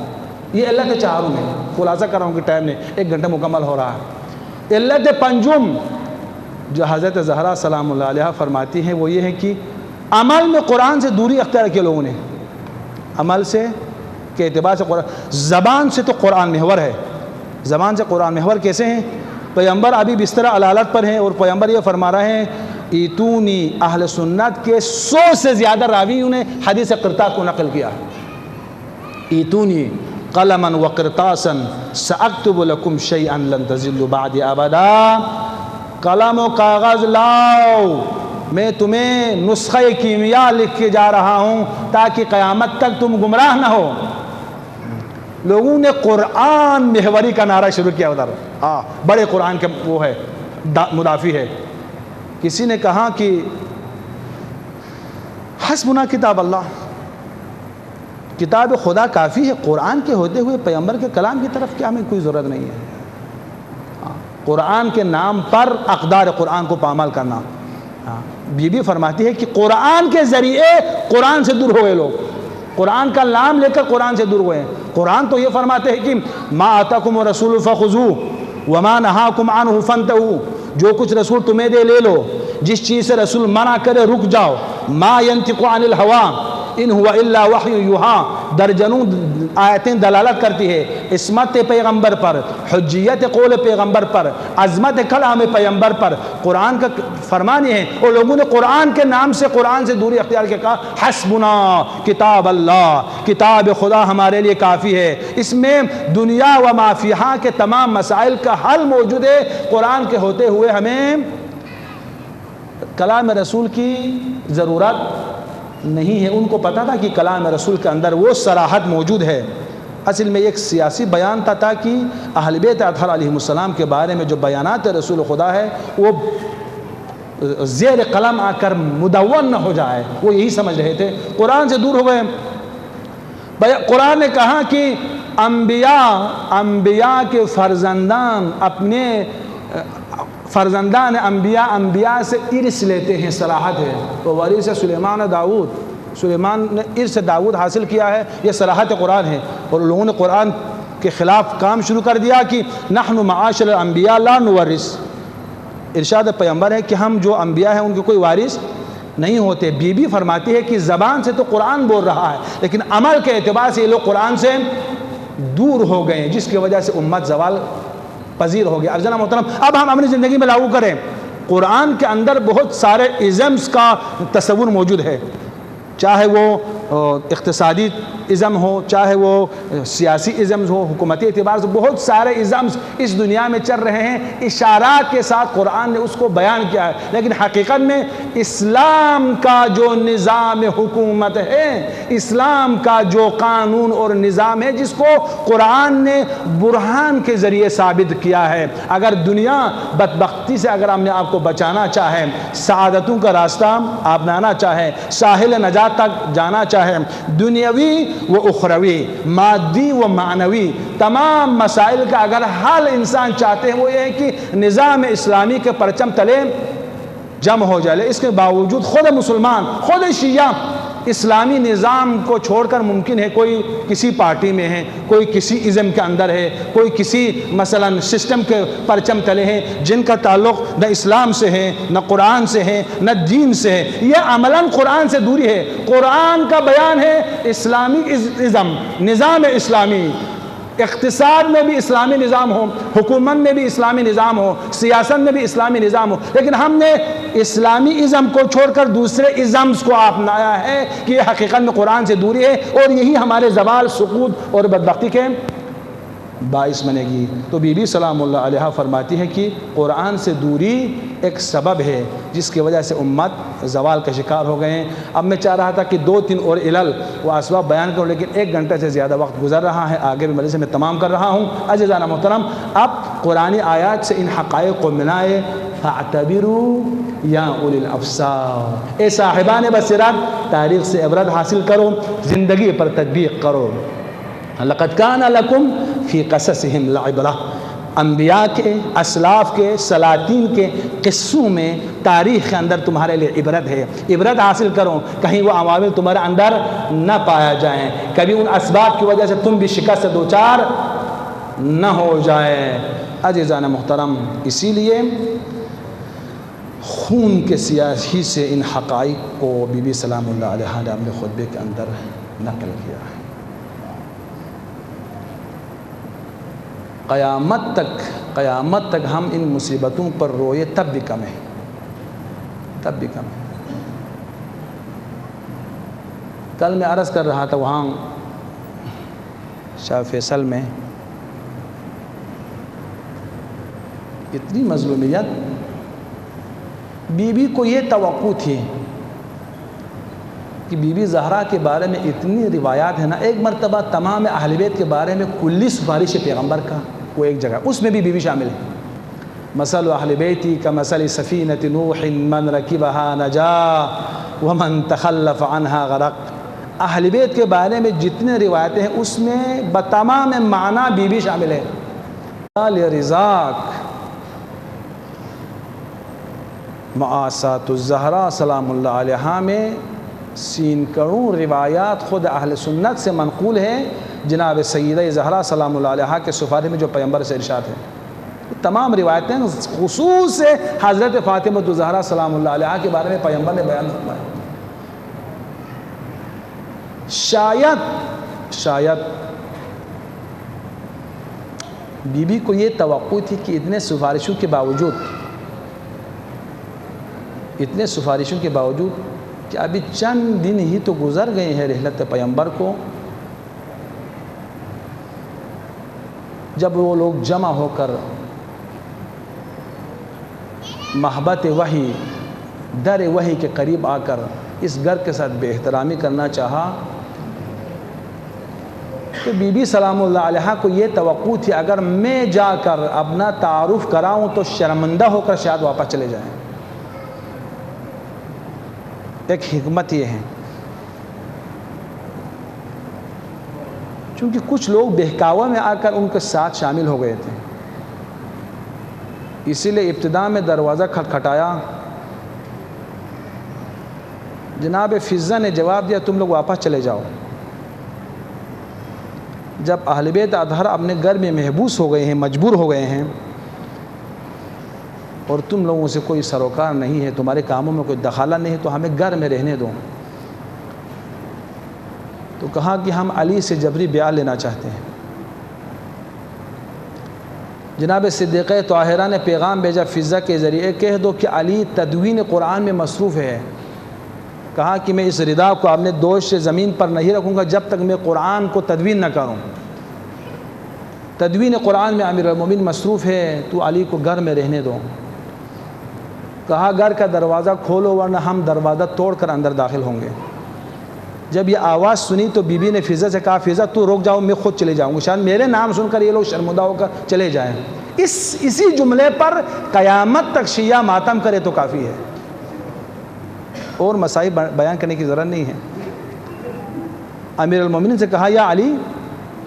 Speaker 1: یہ علت چہارم ہے، خلاصہ کر رہا ہوں کہ ٹائم نے 1 گھنٹہ مکمل ہو رہا ہے۔ علت پنجم جو حضرت زہرا سلام اللہ علیہ فرماتی ہیں وہ یہ ہے کہ عمل میں قرآن سے دوری اختیار کیا لوگوں نے، عمل سے کے اعتبار سے قرآن، زبان سے تو قرآن محور ہے، زبان سے قرآن محور کیسے ہیں؟ پیغمبر ابھی بستر علالت پر ہیں اور پیغمبر یہ فرما رہے ہیں، ایتونی اہل سنت کے 100 سے زیادہ راویوں نے حدیث قرطاس کو نقل کیا۔ ایتونی قلما وقرطاسا ساکتب لکم شیئا لن تضلوا بعد ابدا، قلم و کاغذ لاؤ، میں تمہیں نسخہ کیمیا لکھ کے جا رہا ہوں تاکہ قیامت تک تم گمراہ نہ ہو۔ لوگوں نے قرآن محوری کا نعرہ شروع کیا، ادھر بڑے قرآن کے وہ ہے مدافع ہے۔ کسی نے کہا کہ حسبنا کتاب اللہ، کتاب خدا کافی ہے، قرآن کے ہوتے ہوئے پیغمبر کے کلام کی طرف کیا ہمیں کوئی ضرورت نہیں ہے۔ قرآن کے نام پر اقدار قرآن کو پامال کرنا۔ بی بی فرماتی ہے کہ قرآن کے ذریعے قرآن سے دور ہوئے لوگ، قرآن کا نام لے کر قرآن سے دور ہوئے ہیں۔ قرآن تو یہ فرماتے ہیں کہ ما آتاکم الرسول فخذوہ وما نہاکم عنہ فانتہوا، جو کچھ رسول تمہیں دے لے لو، جس چیز سے رسول منع کرے رک جاؤ۔ ما ینطق عن الہوی ان ہوا الا وحی یوحی، درجنوں آیتیں دلالت کرتی ہے عصمت پیغمبر پر، حجیت قول پیغمبر پر، عظمت کلام پیغمبر پر۔ قرآن کا فرمان یہ ہے، اور لوگوں نے قرآن کے نام سے قرآن سے دوری اختیار کیا، کہا حسبنا کتاب اللہ، کتاب خدا ہمارے لیے کافی ہے، اس میں دنیا و ما فیہا کے تمام مسائل کا حل موجود ہے۔ قرآن کے ہوتے ہوئے ہمیں کلام رسول کی ضرورت نہیں ہے۔ ان کو پتا تھا کہ کلام رسول کے اندر وہ صراحت موجود ہے۔ اصل میں ایک سیاسی بیان تھا تاکہ اہل بیت اطہر علیہ السلام کے بارے میں جو بیانات رسول خدا ہے وہ زیر قلم آ کر مدون نہ ہو جائے، وہ یہی سمجھ رہے تھے، قرآن سے دور ہو گئے۔ قرآن نے کہا کہ انبیاء کے فرزندان اپنے فرزندان انبیاء سے ارث لیتے ہیں، صلاحت ہے۔ تو وارث سلیمان داؤد، سلیمان نے ارث داؤد حاصل کیا ہے، یہ صراحت قرآن ہے، اور لوگوں نے قرآن کے خلاف کام شروع کر دیا کہ نحن معاشر الانبیاء لا نورث۔ ارشاد پیغمبر ہے کہ ہم جو انبیاء ہیں ان کے کوئی وارث نہیں ہوتے۔ بی بی فرماتی ہے کہ زبان سے تو قرآن بول رہا ہے لیکن عمل کے اعتبار سے یہ لوگ قرآن سے دور ہو گئے ہیں، جس کی وجہ سے امت زوال پذیر ہو گیا۔ اب جناب محترم، اب ہم اپنی زندگی میں لاگو کریں۔ قرآن کے اندر بہت سارے ازمز کا تصور موجود ہے، چاہے وہ اقتصادی ازم ہو، چاہے وہ سیاسی ازمز ہو، حکومتی اعتبار سے بہت سارے ازمز اس دنیا میں چل رہے ہیں، اشارات کے ساتھ قرآن نے اس کو بیان کیا ہے، لیکن حقیقت میں اسلام کا جو نظام حکومت ہے، اسلام کا جو قانون اور نظام ہے، جس کو قرآن نے برہان کے ذریعے ثابت کیا ہے، اگر دنیا بدبختی سے اگر ہم نے آپ کو بچانا چاہے، سعادتوں کا راستہ اپنانا چاہے، ساحل نجات تک جانا چاہے، دنیاوی و اخروی، مادی و معنوی تمام مسائل کا اگر حل انسان چاہتے ہیں، وہ یہ ہے کہ نظام اسلامی کے پرچم تلے جمع ہو جائے۔ اس کے باوجود خود مسلمان، خود شیعہ اسلامی نظام کو چھوڑ کر ممکن ہے کوئی کسی پارٹی میں ہے، کوئی کسی ازم کے اندر ہے، کوئی کسی مثلا سسٹم کے پرچم تلے ہیں، جن کا تعلق نہ اسلام سے ہے، نہ قرآن سے ہے، نہ دین سے ہے۔ یہ عملاً قرآن سے دوری ہے۔ قرآن کا بیان ہے اسلامی ازم، نظام اسلامی، اقتصاد میں بھی اسلامی نظام ہو، حکومت میں بھی اسلامی نظام ہو، سیاست میں بھی اسلامی نظام ہو، لیکن ہم نے اسلامی ازم کو چھوڑ کر دوسرے ازمز کو اپنایا ہے کہ یہ حقیقت میں قرآن سے دوری ہے، اور یہی ہمارے زوال، سقوط اور بدبختی کے باعث بنے گی۔ تو بی بی سلام اللہ علیہ فرماتی ہے کہ قرآن سے دوری ایک سبب ہے جس کی وجہ سے امت زوال کا شکار ہو گئے ہیں۔ اب میں چاہ رہا تھا کہ 2-3 اور علل و اسباب بیان کروں، لیکن 1 گھنٹے سے زیادہ وقت گزر رہا ہے، آگے بھی مجلس میں تمام کر رہا ہوں۔ عزیزان محترم، اب قرآنی آیات سے ان حقائق کو منائے فاعتبروا یا اولی الابصار، اے صاحبان بصیرت، تاریخ سے عبرت حاصل کرو، زندگی پر تطبیق کرو۔ لقد کان لکم فی قصصہم لعبرہ، انبیاء کے، اسلاف کے، سلاطین کے قصوں میں، تاریخ کے اندر تمہارے لیے عبرت ہے۔ عبرت حاصل کرو، کہیں وہ عوامل تمہارے اندر نہ پایا جائیں، کبھی ان اسباب کی وجہ سے تم بھی شکست سے دوچار نہ ہو جائے۔ عزیزان محترم، اسی لیے خون کے سیاسی سے ان حقائق کو بی بی سلام اللہ علیہ نے اپنے خطبے کے اندر نقل کیا ہے۔ قیامت تک ہم ان مصیبتوں پر روئے تب بھی کم ہے، تب بھی کم ہے۔ کل میں عرض کر رہا تھا وہاں شاہ فیصل میں اتنی مظلومیت، بی بی کو یہ توقع تھی کہ بی بی زہرا کے بارے میں اتنی روایات ہیں نا، ایک مرتبہ تمام اہل بیت کے بارے میں کلی سفارش پیغمبر کا وہ ایک جگہ، اس میں بھی بی بی شامل ہے۔ مثل اہل بیتی کمثل سفینۃ نوح من رکبها نجا ومن تخلف عنها غرق۔ اہل بیت کے بارے میں جتنے روایتیں ہیں اس میں بتمام معنی بی بی شامل ہے۔ رزاق معاصات الزہرا سلام اللہ علیہ میں سینکڑوں روایات خود اہل سنت سے منقول ہے، جناب سیدہ زہرا سلام اللہ علیہ کے سفارش میں جو پیغمبر سے ارشاد ہے۔ تمام روایتیں خصوص سے حضرت فاطمہ الزہرا سلام اللہ علیہ کے بارے میں پیغمبر نے بیان فرمایا۔ شاید بی بی کو یہ توقع تھی کہ اتنے سفارشوں کے باوجود کہ ابھی چند دن ہی تو گزر گئے ہیں رحلت پیغمبر کو، جب وہ لوگ جمع ہو کر محبت وحی، در وحی کے قریب آ کر اس گھر کے ساتھ بے احترامی کرنا چاہا، تو بی بی سلام اللہ علیہ کو یہ توقع تھی اگر میں جا کر اپنا تعارف کراؤں تو شرمندہ ہو کر شاید واپس چلے جائیں۔ ایک حکمت یہ ہے، چونکہ کچھ لوگ بہکاوے میں آ کر ان کے ساتھ شامل ہو گئے تھے، اسی لیے ابتدا میں دروازہ کھٹکھٹایا جناب فضہ نے جواب دیا تم لوگ واپس چلے جاؤ۔ جب اہل بیت اطہر اپنے گھر میں محبوس ہو گئے ہیں، مجبور ہو گئے ہیں، اور تم لوگوں سے کوئی سروکار نہیں ہے، تمہارے کاموں میں کوئی دخالت نہیں ہے، تو ہمیں گھر میں رہنے دو۔ تو کہا کہ ہم علی سے جبری بیعت لینا چاہتے ہیں۔ جناب صدیقہ طاہرہ نے پیغام بھیجا فضہ کے ذریعے، کہہ دو کہ علی تدوین قرآن میں مصروف ہے۔ کہا کہ میں اس ردا کو اپنے دوش سے زمین پر نہیں رکھوں گا جب تک میں قرآن کو تدوین نہ کروں۔ تدوین قرآن میں امیر المومنین مصروف ہے، تو علی کو گھر میں رہنے دو۔ کہا گھر کا دروازہ کھولو ورنہ ہم دروازہ توڑ کر اندر داخل ہوں گے۔ جب یہ آواز سنی تو بی بی نے فضہ سے کہا فضہ تو رک جاؤ، میں خود چلے جاؤں گا، شاید میرے نام سن کر یہ لوگ شرمندہ ہو کر چلے جائیں۔ اسی جملے پر قیامت تک شیعہ ماتم کرے تو کافی ہے، اور مسائل بیان کرنے کی ضرورت نہیں ہے۔ امیر المومنین سے کہا یا علی،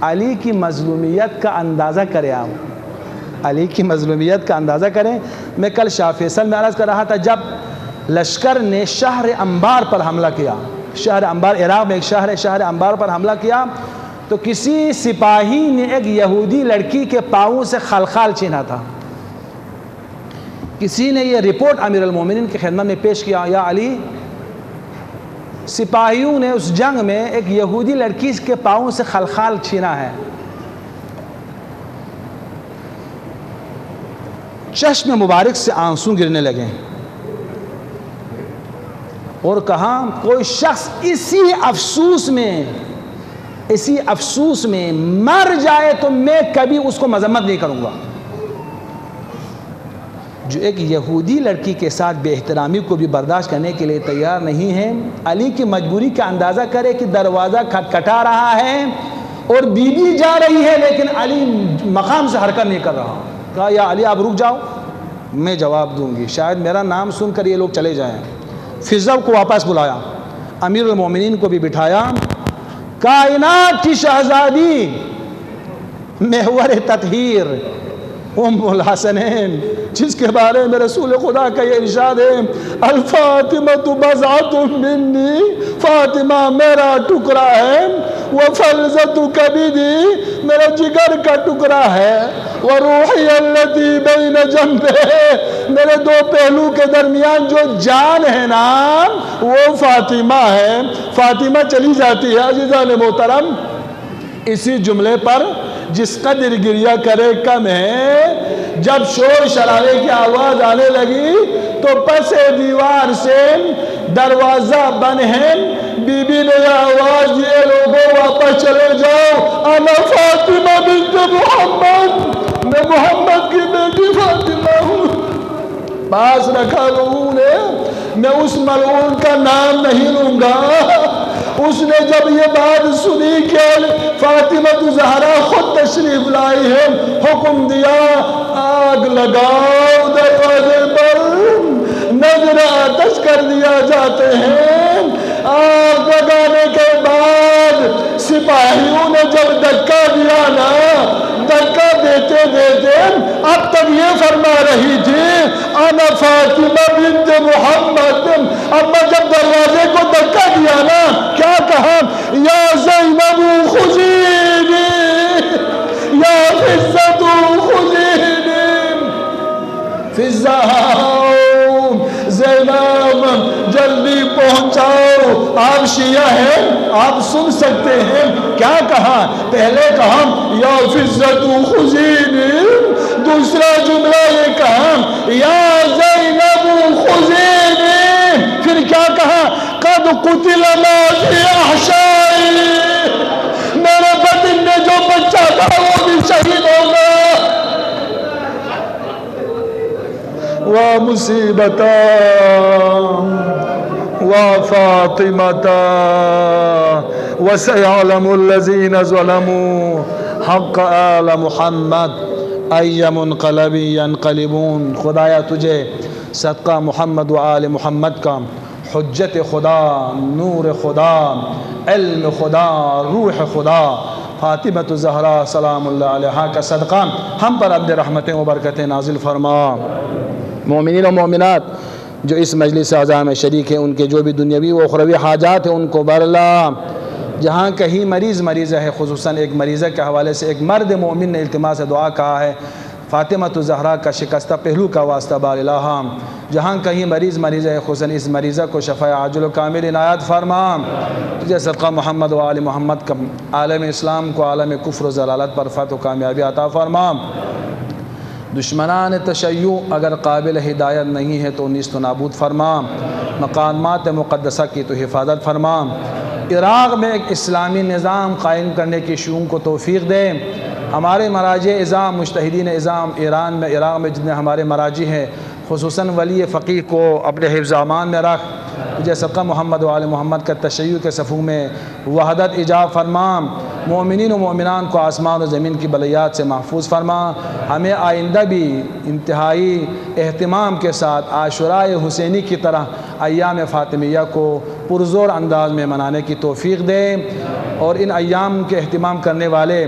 Speaker 1: علی کی مظلومیت کا اندازہ کریں، آپ علی کی مظلومیت کا اندازہ کریں۔ میں کل شاہ فیصل میں عرض کر رہا تھا، جب لشکر نے شہر انبار پر حملہ کیا، شہر انبار عراق میں ایک شہر ہے، شہر انبار پر حملہ کیا، تو کسی سپاہی نے ایک یہودی لڑکی کے پاؤں سے خلخال چھینا تھا۔ کسی نے یہ رپورٹ امیر المومنین کی خدمت میں پیش کیا، یا علی، سپاہیوں نے اس جنگ میں ایک یہودی لڑکی کے پاؤں سے خلخال چھینا ہے۔ چشم مبارک سے آنسو گرنے لگے اور کہا کوئی شخص اسی افسوس میں مر جائے تو میں کبھی اس کو مذمت نہیں کروں گا۔ جو ایک یہودی لڑکی کے ساتھ بے احترامی کو بھی برداشت کرنے کے لیے تیار نہیں ہے، علی کی مجبوری کا اندازہ کرے کہ دروازہ کھٹکھٹا رہا ہے اور بی بی جا رہی ہے، لیکن علی مقام سے حرکت نہیں کر رہا۔ کہا یا علی آپ رک جاؤ، میں جواب دوں گی، شاید میرا نام سن کر یہ لوگ چلے جائیں۔ فضہ کو واپس بلایا، امیر المومنین کو بھی بٹھایا۔ کائنات کی شہزادی، محور تطہیر، ام الحسنین، جس کے بارے میں رسول خدا کا یہ ارشاد ہے، الفاطمہ بضعۃ منی، فاطمہ میرا ٹکڑا ہے، وفلذۃ کبدی، میرا جگر کا ٹکڑا ہے، وروحی التی بین جنبیہ، میرے دو پہلو کے درمیان جو جان ہے نا وہ فاطمہ ہے۔ فاطمہ چلی جاتی ہے۔ عزیزان محترم، اسی جملے پر جس قدر گریہ کرے کم ہے، جب شور شرارے کی آواز آنے لگی تو پس دیوار سے دروازہ بند ہے، بی بی نے یہ آواز دی لوگوں واپس چلے جاؤ، انا فاطمہ بنت محمد، میں محمد کی بیٹی فاطمہ ہوں۔ پاس رکھا لوگوں نے، میں اس ملعون کا نام نہیں لوں گا۔ اس نے جب یہ بات سنی کہ فاطمہ زہرا خود تشریف لائی ہے، حکم دیا آگ لگاؤ دروازے پر، نظر آتش کر دیا جاتے ہیں۔ آگ لگانے کے بعد سپاہیوں نے جب دھکا دیا نا، دھکا دیتے دیتے اب تک یہ فرما رہی تھی انا فاطمہ بنت محمد، اما جب دروازے کو دھکا دیا نا کیا کہا، یا زینب خذینی، یا فضۃ خذینی، فضہ زینب جلدی پہنچاؤ، آپ شیعہ ہیں، آپ سن سکتے ہیں کیا کہا۔ پہلے کہا یا فضۃ خذینی، دوسرا جملہ یہ کہا یا زینب خذینی، پھر کیا کہا قد قتل ما فی احشائی، میرے بدن میں جو بچہ تھا وہ بھی شہید ہو گیا۔ ومصیبتا وفاطمتا وسيعلم الذين ظلموا حق آل محمد أي منقلب ينقلبون۔ خدایا تجھے صدقہ محمد و آل محمد کا حجت خدا، نور خدا، علم خدا، روح خدا فاطمہ زہرا سلام اللہ علیہا کا صدقہ ہم پر اپنے رحمتیں و برکتیں نازل فرما۔ مومنین و مومنات، جو اس مجلس اعضاء میں شریک ہیں ان کے جو بھی دنیاوی و اخروی حاجات ہیں ان کو برلا۔ جہاں کہیں مریض ہے، خصوصاً ایک مریضہ کے حوالے سے ایک مرد مومن نے التماس دعا کہا ہے، فاطمہ الزہرا کا شکستہ پہلو کا واسطہ بار الہام۔ جہاں کہیں مریض ہے، خصوصاً اس مریضہ کو شفاء عاجل و کامل عنایت فرما۔ تجھے صدقہ محمد و آل محمد کا عالم اسلام کو عالم کفر و ضلالت پر فتح و کامیابی عطا فرما۔ دشمنان تشیع اگر قابل ہدایت نہیں ہے تو نیست و نابود فرما۔ مقامات مقدسہ کی تو حفاظت فرما۔ عراق میں ایک اسلامی نظام قائم کرنے کی شؤون کو توفیق دے۔ ہمارے مراجع اعظام، مجتہدین اعظام عراق میں جتنے ہمارے مراجع ہیں، خصوصاً ولی فقیہ کو اپنے حفظ امان میں رکھ۔ تجھے صدقہ محمد و آل محمد کا تشیع کے صفوں میں وحدت ایجاب فرما۔ مومنین و مومنان کو آسمان و زمین کی بلیات سے محفوظ فرما۔ ہمیں آئندہ بھی انتہائی اہتمام کے ساتھ عاشوراء حسینی کی طرح ایام فاطمیہ کو پرزور انداز میں منانے کی توفیق دے، اور ان ایام کے اہتمام کرنے والے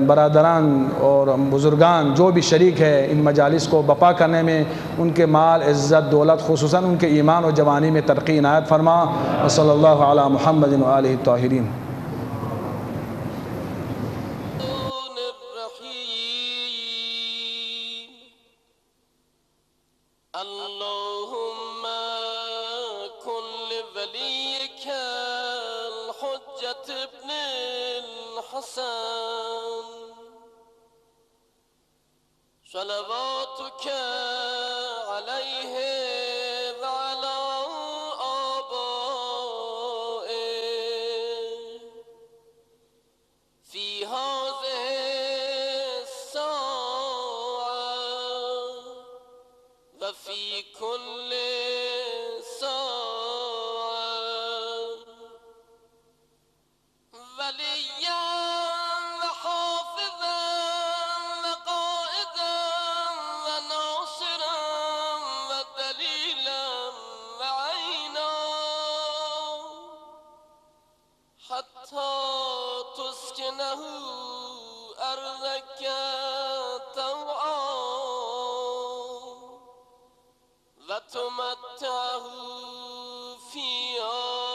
Speaker 1: برادران اور بزرگان جو بھی شریک ہے ان مجالس کو بپا کرنے میں، ان کے مال، عزت، دولت، خصوصاً ان کے ایمان و جوانی میں ترقی عنایت فرما۔ وصلی اللہ علی محمد و آلہ الطاہرین۔
Speaker 2: اللهم كن لوليك الحجة ابن الحسن صلواتك عليه وعلى آبائه في هذه الساعة وفي كل ساعة وليا وحافظا وقائدا وناصرا ودليلا وعينا حتى تسكنه أرضك طوعا وتمتعه فيها